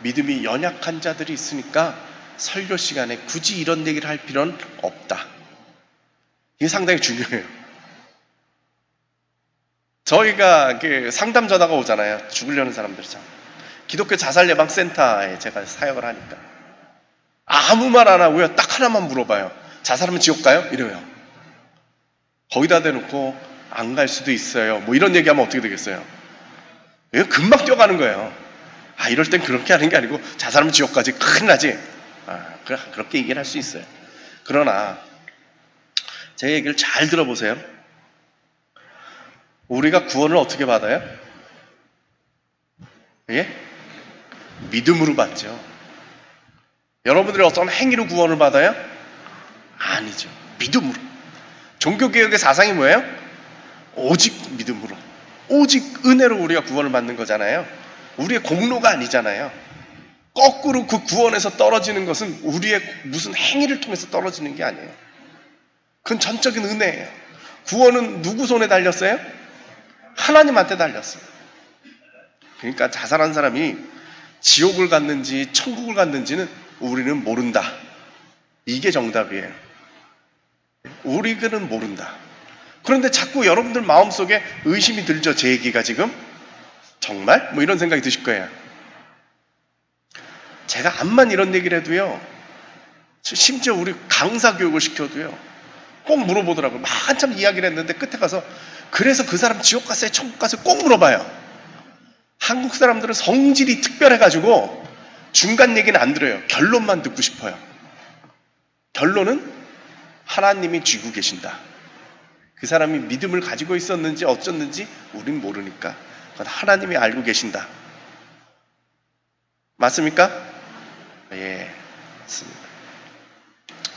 믿음이 연약한 자들이 있으니까 설교 시간에 굳이 이런 얘기를 할 필요는 없다. 이게 상당히 중요해요. 저희가 상담 전화가 오잖아요. 죽으려는 사람들이잖아요. 기독교 자살예방센터에 제가 사역을 하니까 아무 말 안 하고요, 딱 하나만 물어봐요. 자살하면 지옥 가요? 이래요. 거기다 대놓고 안 갈 수도 있어요. 뭐 이런 얘기하면 어떻게 되겠어요? 이거 금방 뛰어가는 거예요. 이럴 땐 그렇게 하는 게 아니고 자살하면 지옥 가지, 큰일 나지. 그렇게 얘기를 할 수 있어요. 그러나 제 얘기를 잘 들어보세요. 우리가 구원을 어떻게 받아요? 예? 믿음으로 받죠. 여러분들이 어떤 행위로 구원을 받아요? 아니죠. 믿음으로. 종교개혁의 사상이 뭐예요? 오직 믿음으로. 오직 은혜로 우리가 구원을 받는 거잖아요. 우리의 공로가 아니잖아요. 거꾸로 그 구원에서 떨어지는 것은 우리의 무슨 행위를 통해서 떨어지는 게 아니에요. 그건 전적인 은혜예요. 구원은 누구 손에 달렸어요? 하나님한테 달렸어요. 그러니까 자살한 사람이 지옥을 갔는지 천국을 갔는지는 우리는 모른다. 이게 정답이에요. 우리는 모른다. 그런데 자꾸 여러분들 마음속에 의심이 들죠. 제 얘기가 지금 정말? 뭐 이런 생각이 드실 거예요. 제가 암만 이런 얘기를 해도요, 심지어 우리 강사 교육을 시켜도요, 꼭 물어보더라고요. 막 한참 이야기를 했는데 끝에 가서 그래서 그 사람 지옥 갔어요? 천국 갔어요? 꼭 물어봐요. 한국 사람들은 성질이 특별해가지고 중간 얘기는 안 들어요. 결론만 듣고 싶어요. 결론은 하나님이 쥐고 계신다. 그 사람이 믿음을 가지고 있었는지 어쩌는지 우린 모르니까 그건 하나님이 알고 계신다. 맞습니까? 예, 맞습니다.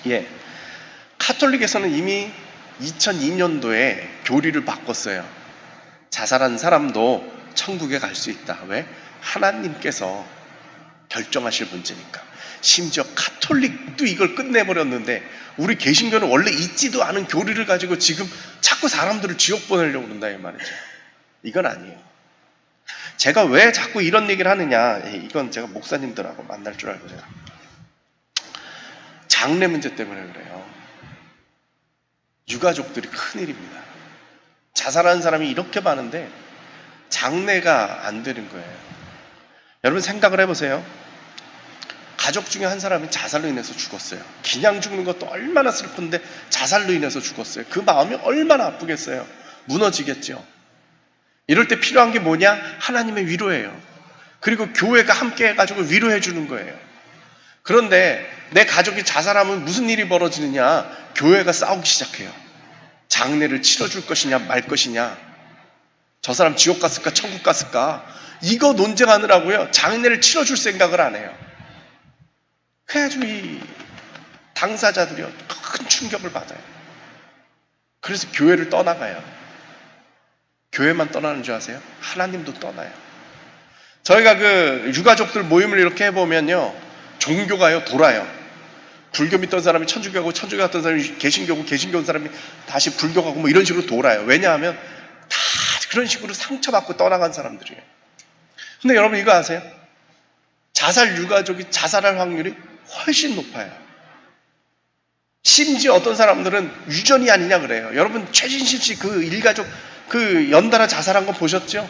예, 카톨릭에서는 이미 2002년도에 교리를 바꿨어요. 자살한 사람도 천국에 갈 수 있다. 왜? 하나님께서 결정하실 문제니까. 심지어 카톨릭도 이걸 끝내버렸는데 우리 개신교는 원래 있지도 않은 교리를 가지고 지금 자꾸 사람들을 지옥 보내려고 그런다 이 말이죠. 이건 아니에요. 제가 왜 자꾸 이런 얘기를 하느냐, 이건 제가 목사님들하고 만날 줄 알고 제가 장래 문제 때문에 그래요. 유가족들이 큰일입니다. 자살하는 사람이 이렇게 많은데 장래가 안 되는 거예요. 여러분 생각을 해보세요. 가족 중에 한 사람이 자살로 인해서 죽었어요. 그냥 죽는 것도 얼마나 슬픈데 자살로 인해서 죽었어요. 그 마음이 얼마나 아프겠어요. 무너지겠죠. 이럴 때 필요한 게 뭐냐? 하나님의 위로예요. 그리고 교회가 함께 해가지고 위로해 주는 거예요. 그런데 내 가족이 자살하면 무슨 일이 벌어지느냐? 교회가 싸우기 시작해요. 장례를 치러줄 것이냐 말 것이냐. 저 사람 지옥 갔을까 천국 갔을까 이거 논쟁하느라고요 장례를 치러줄 생각을 안 해요. 그래가지고 이 당사자들이요 큰 충격을 받아요. 그래서 교회를 떠나가요. 교회만 떠나는 줄 아세요? 하나님도 떠나요. 저희가 그 유가족들 모임을 이렇게 해보면요 종교가요 돌아요. 불교 믿던 사람이 천주교 가고 천주교 갔던 사람이 개신교고 개신교 온 사람이 다시 불교 가고 뭐 이런 식으로 돌아요. 왜냐하면 다 그런 식으로 상처받고 떠나간 사람들이에요. 근데 여러분 이거 아세요? 자살 유가족이 자살할 확률이 훨씬 높아요. 심지어 어떤 사람들은 유전이 아니냐 그래요. 여러분 최진실 씨 그 일가족 그 연달아 자살한 거 보셨죠?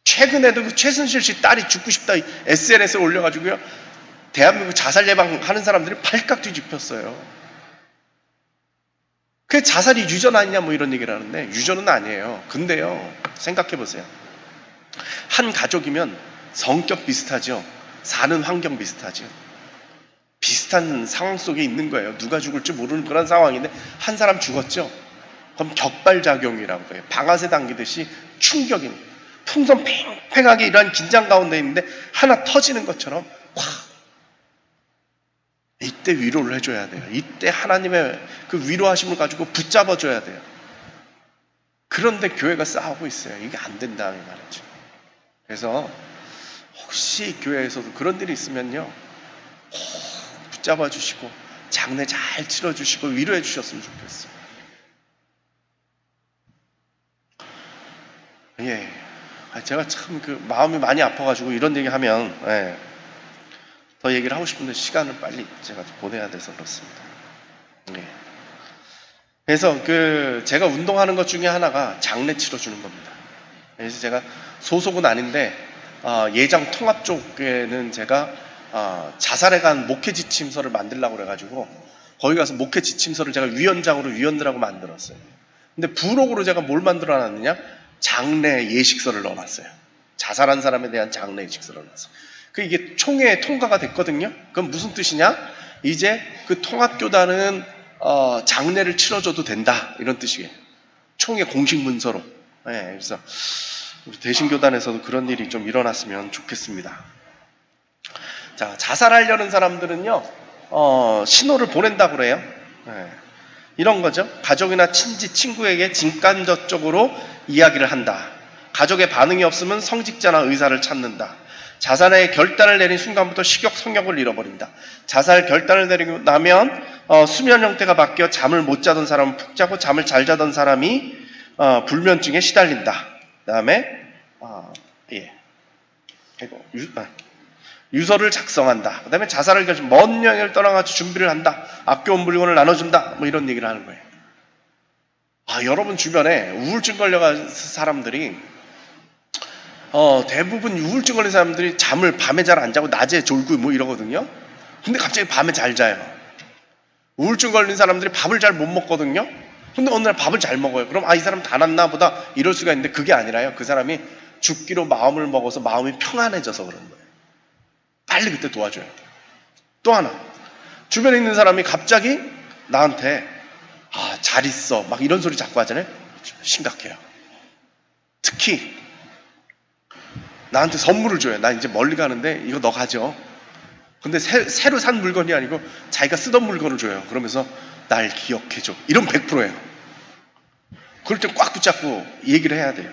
최근에도 그 최순실 씨 딸이 죽고 싶다 SNS에 올려가지고요 대한민국 자살 예방하는 사람들이 발칵 뒤집혔어요. 그게 자살이 유전 아니냐 뭐 이런 얘기를 하는데 유전은 아니에요. 근데요 생각해 보세요. 한 가족이면 성격 비슷하죠. 사는 환경 비슷하죠. 비슷한 상황 속에 있는 거예요. 누가 죽을지 모르는 그런 상황인데 한 사람 죽었죠. 그럼 격발작용이라고 해요. 방아쇠 당기듯이 충격인 풍선 팽팽하게 이러한 긴장 가운데 있는데 하나 터지는 것처럼 확 이때 위로를 해줘야 돼요. 이때 하나님의 그 위로하심을 가지고 붙잡아줘야 돼요. 그런데 교회가 싸우고 있어요. 이게 안 된다 이 말이죠. 그래서 혹시 교회에서도 그런 일이 있으면요 붙잡아 주시고 장례 잘 치러주시고 위로해 주셨으면 좋겠어요. 예, 제가 참 그 마음이 많이 아파가지고 이런 얘기 하면 더 얘기를 하고 싶은데 시간을 빨리 제가 보내야 돼서 그렇습니다. 예. 그래서 그 제가 운동하는 것 중에 하나가 장례 치러주는 겁니다. 그래서 제가 소속은 아닌데 예장 통합 쪽에는 제가 자살에 관한 목회 지침서를 만들려고 그래가지고 거기 가서 목회 지침서를 제가 위원장으로 위원들하고 만들었어요. 근데 부록으로 제가 뭘 만들어놨느냐? 장례 예식서를 넣어놨어요. 자살한 사람에 대한 장례 예식서를 넣어놨어요. 그 이게 총회 통과가 됐거든요. 그럼 무슨 뜻이냐? 이제 그 통합교단은 장례를 치러줘도 된다 이런 뜻이에요. 총회 공식 문서로. 그래서 우리 대신교단에서도 그런 일이 좀 일어났으면 좋겠습니다. 자, 자살하려는 사람들은요 신호를 보낸다고 그래요. 이런 거죠. 가족이나 친지, 친구에게 진간접적으로 이야기를 한다. 가족의 반응이 없으면 성직자나 의사를 찾는다. 자살의 결단을 내린 순간부터 식욕, 성욕을 잃어버린다. 자살 결단을 내리고 나면 수면 형태가 바뀌어 잠을 못 자던 사람은 푹 자고 잠을 잘 자던 사람이 불면증에 시달린다. 그 다음에 유서를 작성한다. 그 다음에 자살을 결심, 먼 여행을 떠나가지고 준비를 한다. 아껴온 물건을 나눠준다. 뭐 이런 얘기를 하는 거예요. 여러분 주변에 우울증 걸려간 사람들이 대부분 우울증 걸린 사람들이 잠을 밤에 잘 안 자고 낮에 졸고 뭐 이러거든요. 근데 갑자기 밤에 잘 자요. 우울증 걸린 사람들이 밥을 잘 못 먹거든요. 근데 어느 날 밥을 잘 먹어요. 그럼 이 사람 다 났나 보다 이럴 수가 있는데 그게 아니라요. 그 사람이 죽기로 마음을 먹어서 마음이 평안해져서 그런 거예요. 빨리 그때 도와줘야 돼요. 또 하나, 주변에 있는 사람이 갑자기 나한테 잘 있어 막 이런 소리 자꾸 하잖아요. 심각해요. 특히 나한테 선물을 줘요. 나 이제 멀리 가는데 이거 너 가져. 근데 새로 산 물건이 아니고 자기가 쓰던 물건을 줘요. 그러면서 날 기억해줘. 이런 100%예요. 그럴 땐 꽉 붙잡고 얘기를 해야 돼요.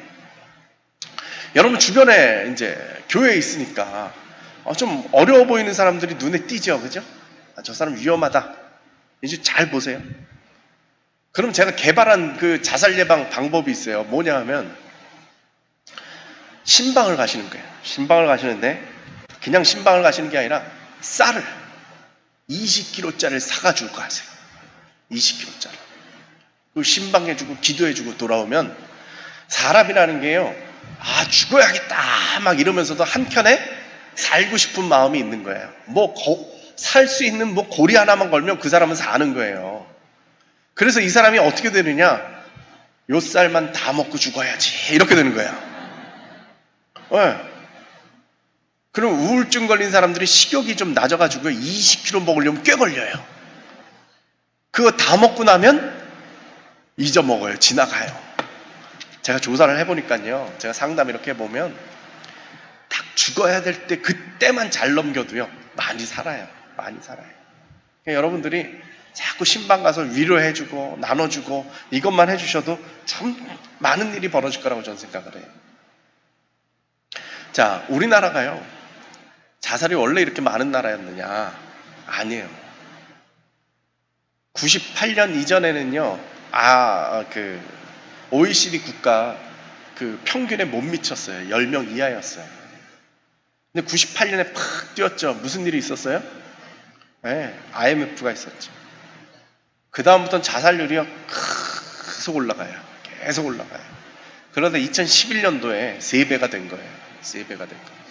여러분 주변에 이제 교회에 있으니까 좀 어려워 보이는 사람들이 눈에 띄죠. 그죠? 저 사람 위험하다. 이제 잘 보세요. 그럼 제가 개발한 그 자살 예방 방법이 있어요. 뭐냐 하면 신방을 가시는 거예요. 신방을 가시는데 그냥 신방을 가시는 게 아니라 쌀을 20kg짜리를 사가지고 가세요. 20kg짜리. 그 신방해주고 기도해주고 돌아오면 사람이라는 게요. 죽어야겠다 막 이러면서도 한켠에 살고 싶은 마음이 있는 거예요. 살 수 있는 고리 하나만 걸면 그 사람은 사는 거예요. 그래서 이 사람이 어떻게 되느냐? 요 쌀만 다 먹고 죽어야지 이렇게 되는 거예요. 그럼 우울증 걸린 사람들이 식욕이 좀 낮아가지고 20kg 먹으려면 꽤 걸려요. 그거 다 먹고 나면 잊어먹어요. 지나가요. 제가 조사를 해보니까요, 제가 상담 이렇게 해보면 딱 죽어야 될 때 그때만 잘 넘겨도요 많이 살아요. 많이 살아요. 그러니까 여러분들이 자꾸 신방 가서 위로해주고 나눠주고 이것만 해주셔도 참 많은 일이 벌어질 거라고 저는 생각을 해요. 자, 우리나라가요 자살이 원래 이렇게 많은 나라였느냐? 아니에요. 98년 이전에는요 OECD 국가 그 평균에 못 미쳤어요. 10명 이하였어요. 근데 98년에 팍 뛰었죠. 무슨 일이 있었어요? 네, IMF가 있었죠. 그 다음부터는 자살률이요 계속 올라가요. 계속 올라가요. 그런데 2011년도에 3배가 된 거예요. 3배가 된 거예요.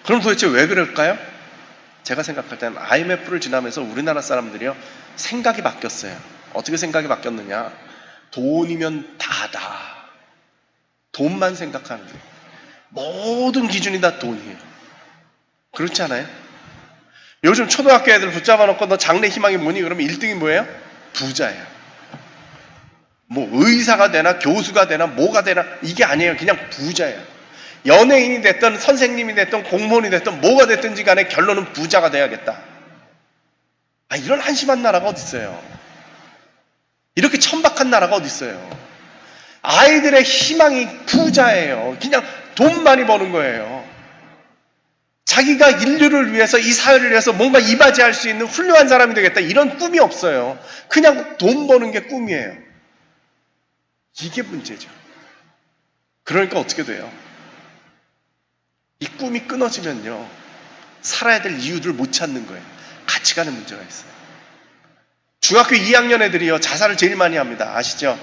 그럼 도대체 왜 그럴까요? 제가 생각할 때는 IMF를 지나면서 우리나라 사람들이요 생각이 바뀌었어요. 어떻게 생각이 바뀌었느냐? 돈이면 다다. 돈만 생각하는 거예요. 모든 기준이 다 돈이에요. 그렇지 않아요? 요즘 초등학교 애들 붙잡아 놓고 너 장래 희망이 뭐니? 그러면 1등이 뭐예요? 부자예요. 뭐 의사가 되나 교수가 되나 뭐가 되나 이게 아니에요. 그냥 부자예요. 연예인이 됐든 선생님이 됐든 공무원이 됐든 뭐가 됐든지 간에 결론은 부자가 돼야겠다. 이런 한심한 나라가 어디 있어요? 이렇게 천박한 나라가 어디 있어요? 아이들의 희망이 부자예요. 그냥 돈 많이 버는 거예요. 자기가 인류를 위해서 이 사회를 위해서 뭔가 이바지할 수 있는 훌륭한 사람이 되겠다 이런 꿈이 없어요. 그냥 돈 버는 게 꿈이에요. 이게 문제죠. 그러니까 어떻게 돼요? 이 꿈이 끊어지면요 살아야 될 이유를 못 찾는 거예요. 가치관의 문제가 있어요. 중학교 2학년 애들이요 자살을 제일 많이 합니다. 아시죠?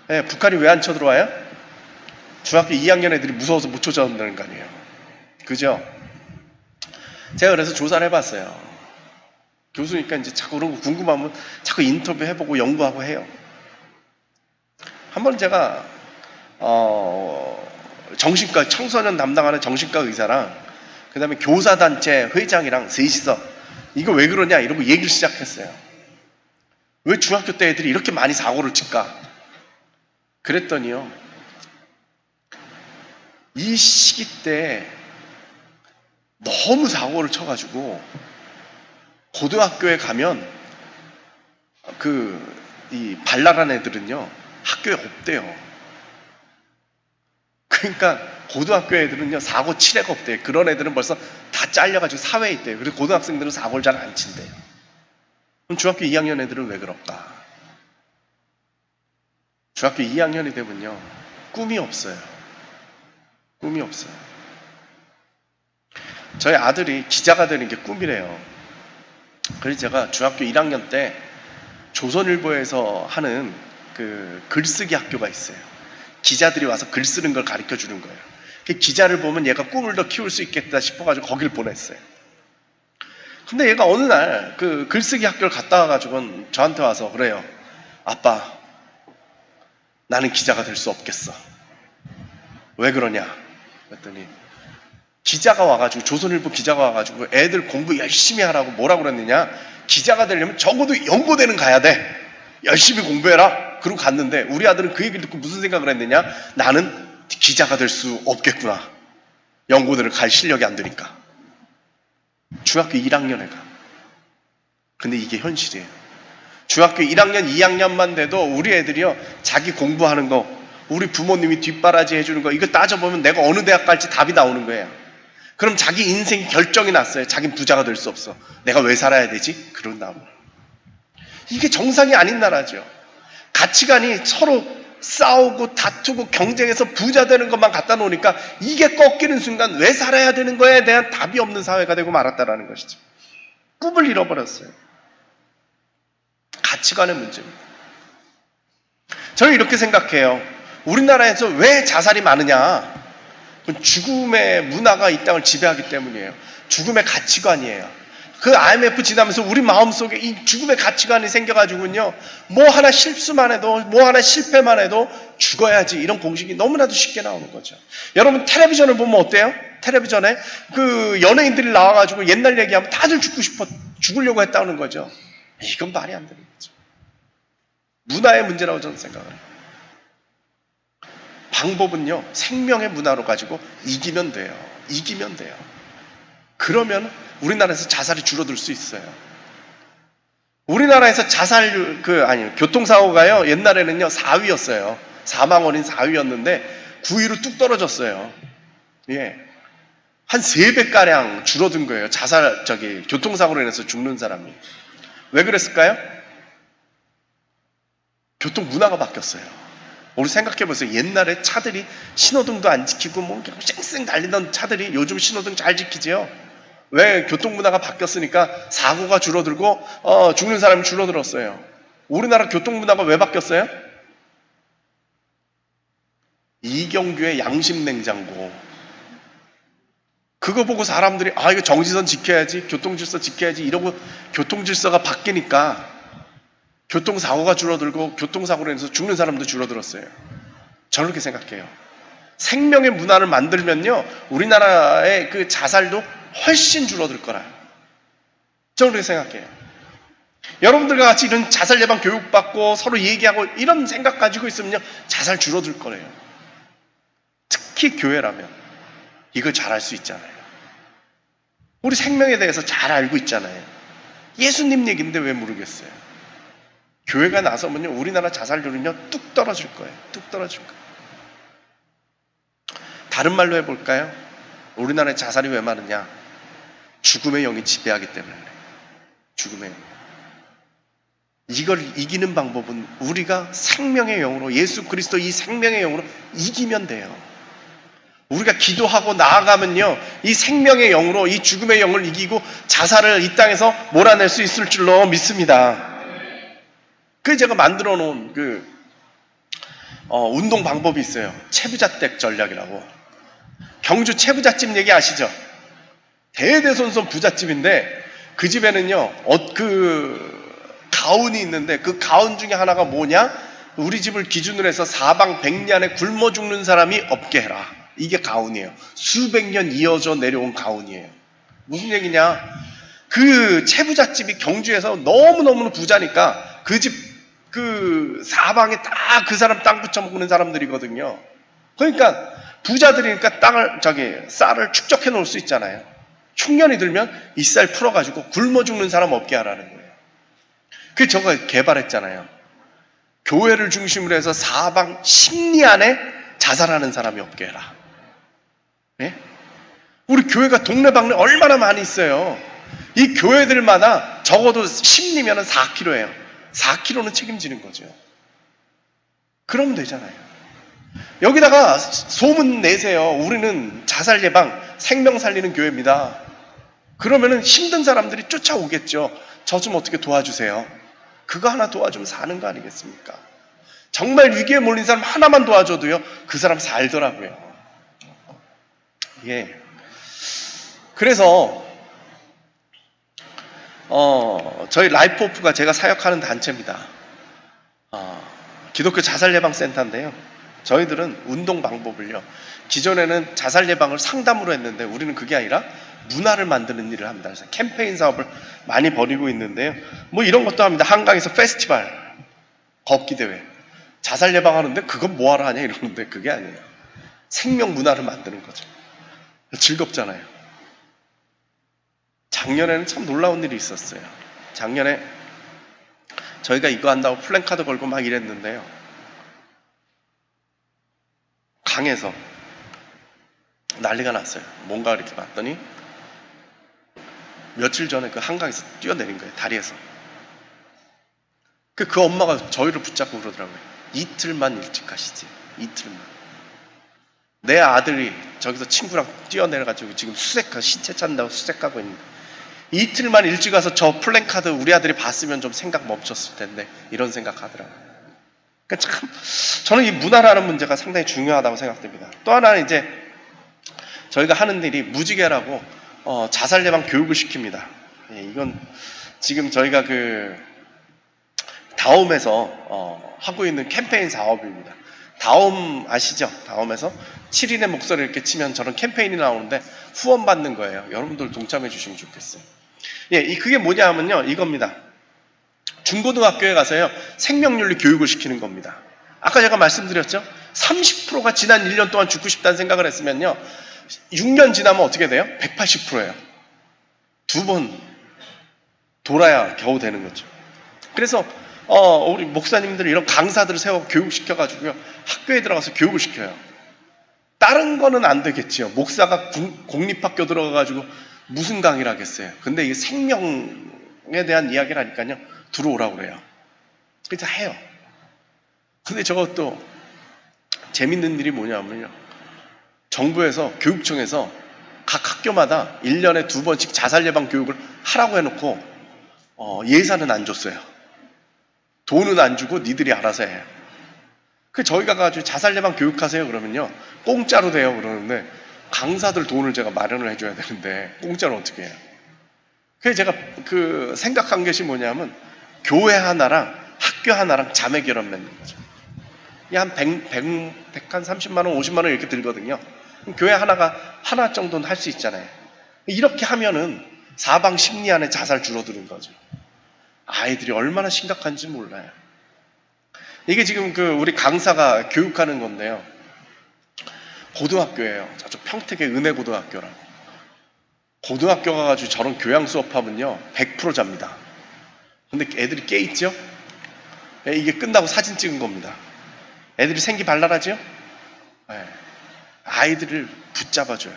네, 북한이 왜 안 쳐들어와요? 중학교 2학년 애들이 무서워서 못 쫓아온다는 거 아니에요. 그죠? 제가 그래서 조사를 해봤어요. 교수니까 이제 자꾸 그런 거 궁금하면 자꾸 인터뷰 해보고 연구하고 해요. 한번 제가 정신과 청소년 담당하는 정신과 의사랑 그 다음에 교사단체 회장이랑 셋이서 이거 왜 그러냐 이러고 얘기를 시작했어요. 왜 중학교 때 애들이 이렇게 많이 사고를 칠까? 그랬더니요 이 시기 때 너무 사고를 쳐가지고 고등학교에 가면 이 발랄한 애들은요 학교에 없대요. 그러니까 고등학교 애들은요 사고 칠 애가 없대요. 그런 애들은 벌써 다 잘려가지고 사회에 있대요. 그리고 고등학생들은 사고를 잘 안 친대요. 그럼 중학교 2학년 애들은 왜 그럴까? 중학교 2학년이 되면요 꿈이 없어요. 꿈이 없어요. 저희 아들이 기자가 되는 게 꿈이래요. 그래서 제가 중학교 1학년 때 조선일보에서 하는 그 글쓰기 학교가 있어요. 기자들이 와서 글 쓰는 걸 가르쳐 주는 거예요. 그 기자를 보면 얘가 꿈을 더 키울 수 있겠다 싶어가지고 거길 보냈어요. 근데 얘가 어느 날 그 글쓰기 학교를 갔다 와가지고 저한테 와서 그래요. 아빠, 나는 기자가 될 수 없겠어. 왜 그러냐? 그랬더니 기자가 와가지고 조선일보 기자가 와가지고 애들 공부 열심히 하라고 뭐라고 그랬느냐? 기자가 되려면 적어도 연고대는 가야 돼. 열심히 공부해라. 그러고 갔는데 우리 아들은 그 얘기를 듣고 무슨 생각을 했느냐? 나는 기자가 될 수 없겠구나. 연고대를 갈 실력이 안 되니까. 중학교 1학년에 가. 근데 이게 현실이에요. 중학교 1학년, 2학년만 돼도 우리 애들이요 자기 공부하는 거 우리 부모님이 뒷바라지 해주는 거 이거 따져보면 내가 어느 대학 갈지 답이 나오는 거예요. 그럼 자기 인생이 결정이 났어요. 자기는 부자가 될 수 없어. 내가 왜 살아야 되지? 그런 다음 이게 정상이 아닌 나라죠. 가치관이 서로 싸우고 다투고 경쟁해서 부자 되는 것만 갖다 놓으니까 이게 꺾이는 순간 왜 살아야 되는 거에 대한 답이 없는 사회가 되고 말았다라는 것이죠. 꿈을 잃어버렸어요. 가치관의 문제입니다. 저는 이렇게 생각해요. 우리나라에서 왜 자살이 많으냐? 그건 죽음의 문화가 이 땅을 지배하기 때문이에요. 죽음의 가치관이에요. 그 IMF 지나면서 우리 마음속에 이 죽음의 가치관이 생겨가지고요. 뭐 하나 실수만 해도 뭐 하나 실패만 해도 죽어야지 이런 공식이 너무나도 쉽게 나오는 거죠. 여러분 텔레비전을 보면 어때요? 텔레비전에 그 연예인들이 나와가지고 옛날 얘기하면 다들 죽으려고 했다는 거죠. 이건 말이 안 되는 거죠. 문화의 문제라고 저는 생각을 해요. 방법은요, 생명의 문화로 가지고 이기면 돼요. 이기면 돼요. 그러면 우리나라에서 자살이 줄어들 수 있어요. 우리나라에서 교통사고가요, 옛날에는요, 4위였어요. 사망원인 4위였는데 9위로 뚝 떨어졌어요. 예. 한 3배가량 줄어든 거예요. 교통사고로 인해서 죽는 사람이. 왜 그랬을까요? 교통 문화가 바뀌었어요. 우리 생각해보세요. 옛날에 차들이 신호등도 안 지키고 그냥 쌩쌩 달리던 차들이 요즘 신호등 잘 지키지요? 왜? 교통 문화가 바뀌었으니까 사고가 줄어들고 죽는 사람이 줄어들었어요. 우리나라 교통 문화가 왜 바뀌었어요? 이경규의 양심 냉장고. 그거 보고 사람들이 이거 정지선 지켜야지, 교통질서 지켜야지 이러고 교통질서가 바뀌니까 교통사고가 줄어들고 교통사고로 인해서 죽는 사람도 줄어들었어요. 저는 그렇게 생각해요. 생명의 문화를 만들면요, 우리나라의 그 자살도 훨씬 줄어들 거라. 저는 그렇게 생각해요. 여러분들과 같이 이런 자살 예방 교육받고 서로 얘기하고 이런 생각 가지고 있으면요, 자살 줄어들 거래요. 특히 교회라면 이걸 잘할 수 있잖아요. 우리 생명에 대해서 잘 알고 있잖아요. 예수님 얘기인데 왜 모르겠어요? 교회가 나서면요, 우리나라 자살률은요, 뚝 떨어질 거예요. 뚝 떨어질 거예요. 다른 말로 해볼까요? 우리나라의 자살이 왜 많으냐? 죽음의 영이 지배하기 때문에 그래요. 죽음의 영. 이걸 이기는 방법은 우리가 생명의 영으로, 예수 그리스도 이 생명의 영으로 이기면 돼요. 우리가 기도하고 나아가면요, 이 생명의 영으로 이 죽음의 영을 이기고 자살을 이 땅에서 몰아낼 수 있을 줄로 믿습니다. 그래서 제가 만들어 놓은 운동 방법이 있어요. 채부잣댁 전략이라고. 경주 채부잣집 얘기 아시죠? 대대손손 부잣집인데 그 집에는요, 가훈이 있는데 그 가훈 중에 하나가 뭐냐? 우리 집을 기준으로 해서 사방 백년에 굶어 죽는 사람이 없게 해라. 이게 가훈이에요. 수백 년 이어져 내려온 가훈이에요. 무슨 얘기냐? 그 채부잣집이 경주에서 너무너무 부자니까 그 사방에 다 그 사람 땅 붙여먹는 사람들이거든요. 그러니까 부자들이니까 쌀을 축적해 놓을 수 있잖아요. 흉년이 들면 이 쌀 풀어가지고 굶어 죽는 사람 없게 하라는 거예요. 그래서 저거 개발했잖아요. 교회를 중심으로 해서 사방 십리 안에 자살하는 사람이 없게 해라. 네? 우리 교회가 동네방네 얼마나 많이 있어요. 이 교회들마다 적어도 10리면 4km예요. 4km는 책임지는 거죠. 그러면 되잖아요. 여기다가 소문 내세요. 우리는 자살 예방, 생명 살리는 교회입니다. 그러면은 힘든 사람들이 쫓아오겠죠. 저 좀 어떻게 도와주세요. 그거 하나 도와주면 사는 거 아니겠습니까? 정말 위기에 몰린 사람 하나만 도와줘도요, 그 사람 살더라고요. 예. 그래서 저희 라이프호프가 제가 사역하는 단체입니다. 기독교 자살예방센터인데요. 저희들은 운동 방법을요, 기존에는 자살 예방을 상담으로 했는데 우리는 그게 아니라 문화를 만드는 일을 합니다. 그래서 캠페인 사업을 많이 벌이고 있는데요. 뭐 이런 것도 합니다. 한강에서 페스티벌, 걷기 대회. 자살 예방하는데 그건 뭐하러 하냐 이러는데 그게 아니에요. 생명 문화를 만드는 거죠. 즐겁잖아요. 작년에는 참 놀라운 일이 있었어요. 작년에 저희가 이거 한다고 플랜카드 걸고 막 이랬는데요. 강에서 난리가 났어요. 뭔가 이렇게 봤더니 며칠 전에 그 한강에서 뛰어내린 거예요. 다리에서. 그 엄마가 저희를 붙잡고 그러더라고요. 이틀만 일찍 가시지. 이틀만. 내 아들이 저기서 친구랑 뛰어내려가지고 지금 신체 찾는다고 수색하고 있는데 이틀만 일찍 가서 저 플랜카드 우리 아들이 봤으면 좀 생각 멈췄을 텐데 이런 생각 하더라고요. 그러니까 참 저는 이 문화라는 문제가 상당히 중요하다고 생각됩니다. 또 하나는 이제 저희가 하는 일이 무지개라고 자살 예방 교육을 시킵니다. 예, 이건 지금 저희가 다옴에서 하고 있는 캠페인 사업입니다. 다옴 아시죠? 다옴에서 7인의 목소리를 이렇게 치면 저런 캠페인이 나오는데 후원 받는 거예요. 여러분들 동참해 주시면 좋겠어요. 예, 그게 뭐냐 하면요, 이겁니다. 중고등학교에 가서요, 생명윤리 교육을 시키는 겁니다. 아까 제가 말씀드렸죠? 30%가 지난 1년 동안 죽고 싶다는 생각을 했으면요, 6년 지나면 어떻게 돼요? 180%예요. 2번 돌아야 겨우 되는 거죠. 그래서 우리 목사님들 이런 강사들을 세워 교육시켜가지고요, 학교에 들어가서 교육을 시켜요. 다른 거는 안 되겠지요. 목사가 공립학교 들어가가지고 무슨 강의를 하겠어요. 근데 이게 생명에 대한 이야기를 하니까요, 들어오라고 그래요. 그래서 해요. 근데 저것도 재밌는 일이 뭐냐면요, 정부에서, 교육청에서 각 학교마다 1년에 2번씩 자살 예방 교육을 하라고 해놓고 예산은 안 줬어요. 돈은 안 주고 니들이 알아서 해요. 그 저희가 가지고 자살 예방 교육하세요 그러면요, 공짜로 돼요. 그러는데 강사들 돈을 제가 마련을 해줘야 되는데 공짜로 어떻게 해요? 그래서 제가 생각한 것이 뭐냐면, 교회 하나랑 학교 하나랑 자매 결합 맺는 거죠. 이게 한 130만 원, 50만 원 이렇게 들거든요. 교회 하나 정도는 할 수 있잖아요. 이렇게 하면은 사방 심리 안에 자살 줄어드는 거죠. 아이들이 얼마나 심각한지 몰라요. 이게 지금 우리 강사가 교육하는 건데요, 고등학교예요. 저쪽 평택의 은혜고등학교라고. 고등학교 가가지고 저런 교양 수업하면요, 100% 잡니다. 근데 애들이 깨 있죠? 이게 끝나고 사진 찍은 겁니다. 애들이 생기 발랄하죠? 네. 아이들을 붙잡아줘요.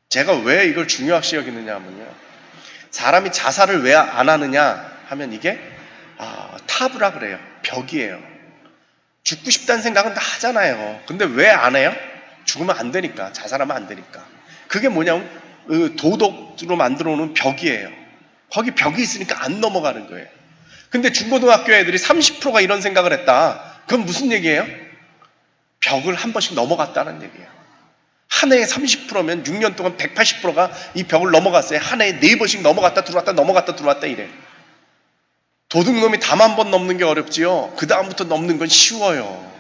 제가 왜 이걸 중요시 여기느냐 하면요, 사람이 자살을 왜 안 하느냐 하면 이게 타부라 그래요. 벽이에요. 죽고 싶다는 생각은 다 하잖아요. 근데 왜 안 해요? 죽으면 안 되니까. 자살하면 안 되니까. 그게 뭐냐면 도덕으로 만들어 놓은 벽이에요. 거기 벽이 있으니까 안 넘어가는 거예요. 근데 중고등학교 애들이 30%가 이런 생각을 했다. 그건 무슨 얘기예요? 벽을 한 번씩 넘어갔다는 얘기예요. 한 해에 30%면 6년 동안 180%가 이 벽을 넘어갔어요. 한 해에 4번씩 넘어갔다 들어왔다 넘어갔다 들어왔다 이래. 도둑놈이 담 한 번 넘는 게 어렵지요. 그 다음부터 넘는 건 쉬워요.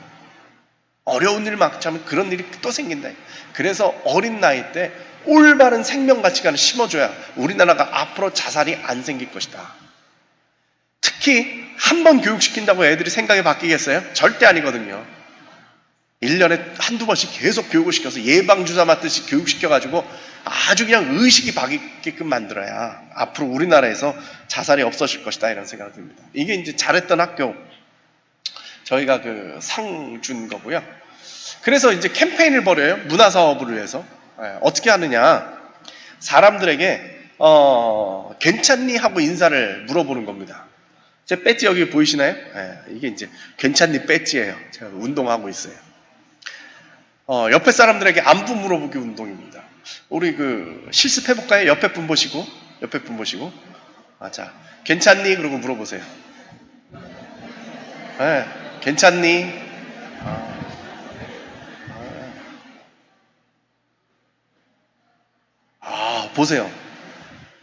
어려운 일 막자면 그런 일이 또 생긴다. 그래서 어린 나이 때 올바른 생명 가치관을 심어줘야 우리나라가 앞으로 자살이 안 생길 것이다. 특히 한 번 교육시킨다고 애들이 생각이 바뀌겠어요? 절대 아니거든요. 1년에 한두 번씩 계속 교육을 시켜서 예방주사 맞듯이 교육시켜가지고 아주 그냥 의식이 바뀌게끔 만들어야 앞으로 우리나라에서 자살이 없어질 것이다, 이런 생각이 듭니다. 이게 이제 잘했던 학교, 저희가 상 준 거고요. 그래서 이제 캠페인을 벌여요. 문화사업을 위해서. 어떻게 하느냐. 사람들에게, 괜찮니? 하고 인사를 물어보는 겁니다. 제 배지 여기 보이시나요? 이게 이제 괜찮니 배지예요. 제가 운동하고 있어요. 옆에 사람들에게 안부 물어보기 운동입니다. 우리 실습해볼까요? 옆에 분 보시고. 자, 괜찮니? 그러고 물어보세요. 괜찮니? 보세요.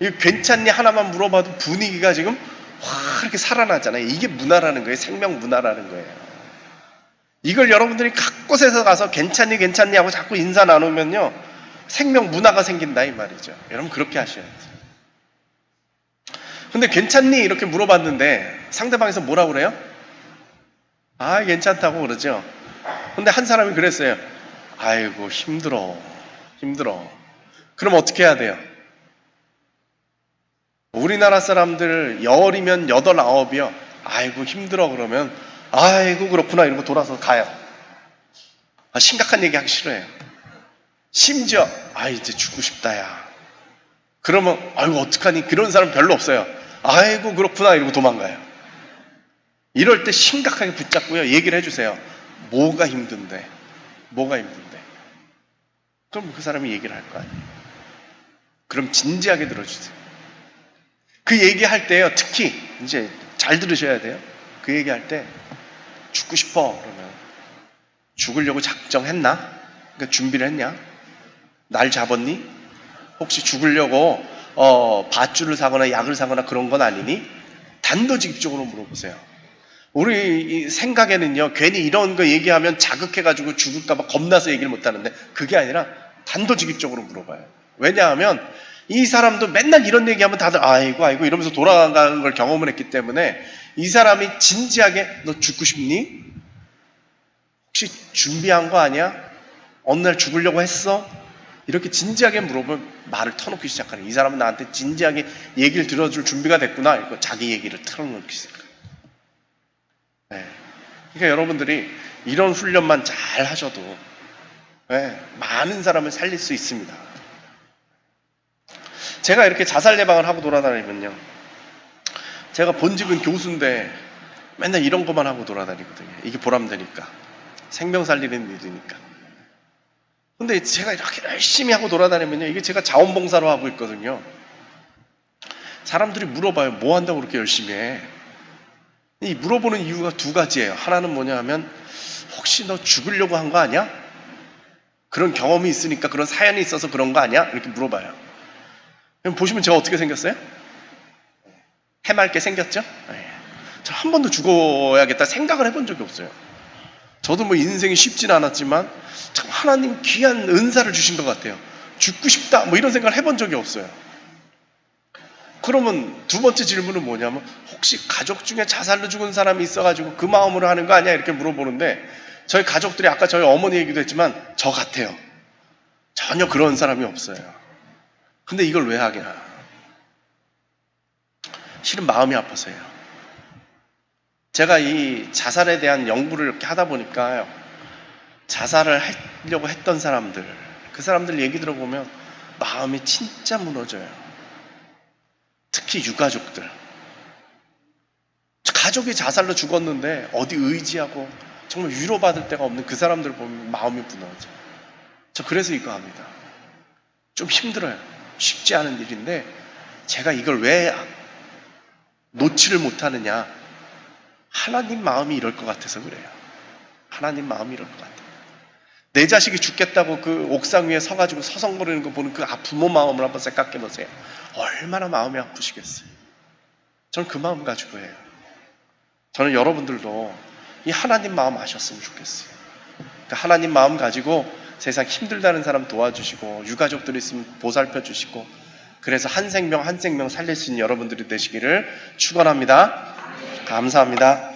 이 괜찮니? 하나만 물어봐도 분위기가 지금 확 이렇게 살아나잖아요. 이게 문화라는 거예요. 생명 문화라는 거예요. 이걸 여러분들이 각 곳에서 가서 괜찮니 하고 자꾸 인사 나누면요, 생명 문화가 생긴다 이 말이죠. 여러분 그렇게 하셔야죠. 근데 괜찮니? 이렇게 물어봤는데 상대방에서 뭐라고 그래요? 괜찮다고 그러죠. 근데 한 사람이 그랬어요. 아이고 힘들어. 그럼 어떻게 해야 돼요? 우리나라 사람들 10이면 8, 9이요. 아이고 힘들어 그러면 아이고 그렇구나 이러고 돌아서 가요. 심각한 얘기 하기 싫어해요. 심지어 이제 죽고 싶다 야. 그러면 아이고 어떡하니? 그런 사람 별로 없어요. 아이고 그렇구나 이러고 도망가요. 이럴 때 심각하게 붙잡고요, 얘기를 해주세요. 뭐가 힘든데? 그럼 그 사람이 얘기를 할 거 아니에요. 그럼 진지하게 들어주세요. 그 얘기할 때요, 특히 이제 잘 들으셔야 돼요. 그 얘기할 때 죽고 싶어 그러면 죽으려고 작정했나? 그러니까 준비를 했냐? 날 잡았니? 혹시 죽으려고 밧줄을 사거나 약을 사거나 그런 건 아니니? 단도직입적으로 물어보세요. 우리 생각에는요, 괜히 이런 거 얘기하면 자극해가지고 죽을까봐 겁나서 얘기를 못하는데 그게 아니라 단도직입적으로 물어봐요. 왜냐하면 이 사람도 맨날 이런 얘기하면 다들 아이고 아이고 이러면서 돌아가는 걸 경험을 했기 때문에 이 사람이 진지하게 너 죽고 싶니? 혹시 준비한 거 아니야? 어느 날 죽으려고 했어? 이렇게 진지하게 물어보면 말을 터놓기 시작하는, 이 사람은 나한테 진지하게 얘기를 들어줄 준비가 됐구나. 이거 자기 얘기를 털어놓기 시작해요. 네. 그러니까 여러분들이 이런 훈련만 잘 하셔도 네, 많은 사람을 살릴 수 있습니다. 제가 이렇게 자살 예방을 하고 돌아다니면요, 제가 본직은 교수인데 맨날 이런 것만 하고 돌아다니거든요. 이게 보람되니까, 생명 살리는 일이니까. 근데 제가 이렇게 열심히 하고 돌아다니면요, 이게 제가 자원봉사로 하고 있거든요. 사람들이 물어봐요. 뭐 한다고 그렇게 열심히 해? 이 물어보는 이유가 두 가지예요. 하나는 뭐냐 하면, 혹시 너 죽으려고 한 거 아니야? 그런 경험이 있으니까, 그런 사연이 있어서 그런 거 아니야? 이렇게 물어봐요. 그럼 보시면 제가 어떻게 생겼어요? 해맑게 생겼죠? 저 한 번도 죽어야겠다 생각을 해본 적이 없어요. 저도 뭐 인생이 쉽진 않았지만 참 하나님 귀한 은사를 주신 것 같아요. 죽고 싶다 뭐 이런 생각을 해본 적이 없어요. 그러면 두 번째 질문은 뭐냐면, 혹시 가족 중에 자살로 죽은 사람이 있어가지고 그 마음으로 하는 거 아니야? 이렇게 물어보는데, 저희 가족들이 아까 저희 어머니 얘기도 했지만 저 같아요. 전혀 그런 사람이 없어요. 근데 이걸 왜 하냐? 실은 마음이 아파서예요. 제가 이 자살에 대한 연구를 이렇게 하다 보니까요, 자살을 하려고 했던 사람들, 그 사람들 얘기 들어보면 마음이 진짜 무너져요. 특히 유가족들. 가족이 자살로 죽었는데 어디 의지하고 정말 위로받을 데가 없는 그 사람들을 보면 마음이 무너져요. 저 그래서 이거 합니다. 좀 힘들어요. 쉽지 않은 일인데 제가 이걸 왜 놓지를 못하느냐, 하나님 마음이 이럴 것 같아서 그래요. 하나님 마음이 이럴 것 같아요. 내 자식이 죽겠다고 그 옥상 위에 서가지고 서성거리는 거 보는 그 부모 마음을 한번 생각해 보세요. 얼마나 마음이 아프시겠어요. 저는 그 마음 가지고 해요. 저는 여러분들도 이 하나님 마음 아셨으면 좋겠어요. 그러니까 하나님 마음 가지고 세상 힘들다는 사람 도와주시고, 유가족들 있으면 보살펴 주시고, 그래서 한 생명 한 생명 살릴 수 있는 여러분들이 되시기를 축원합니다. 감사합니다.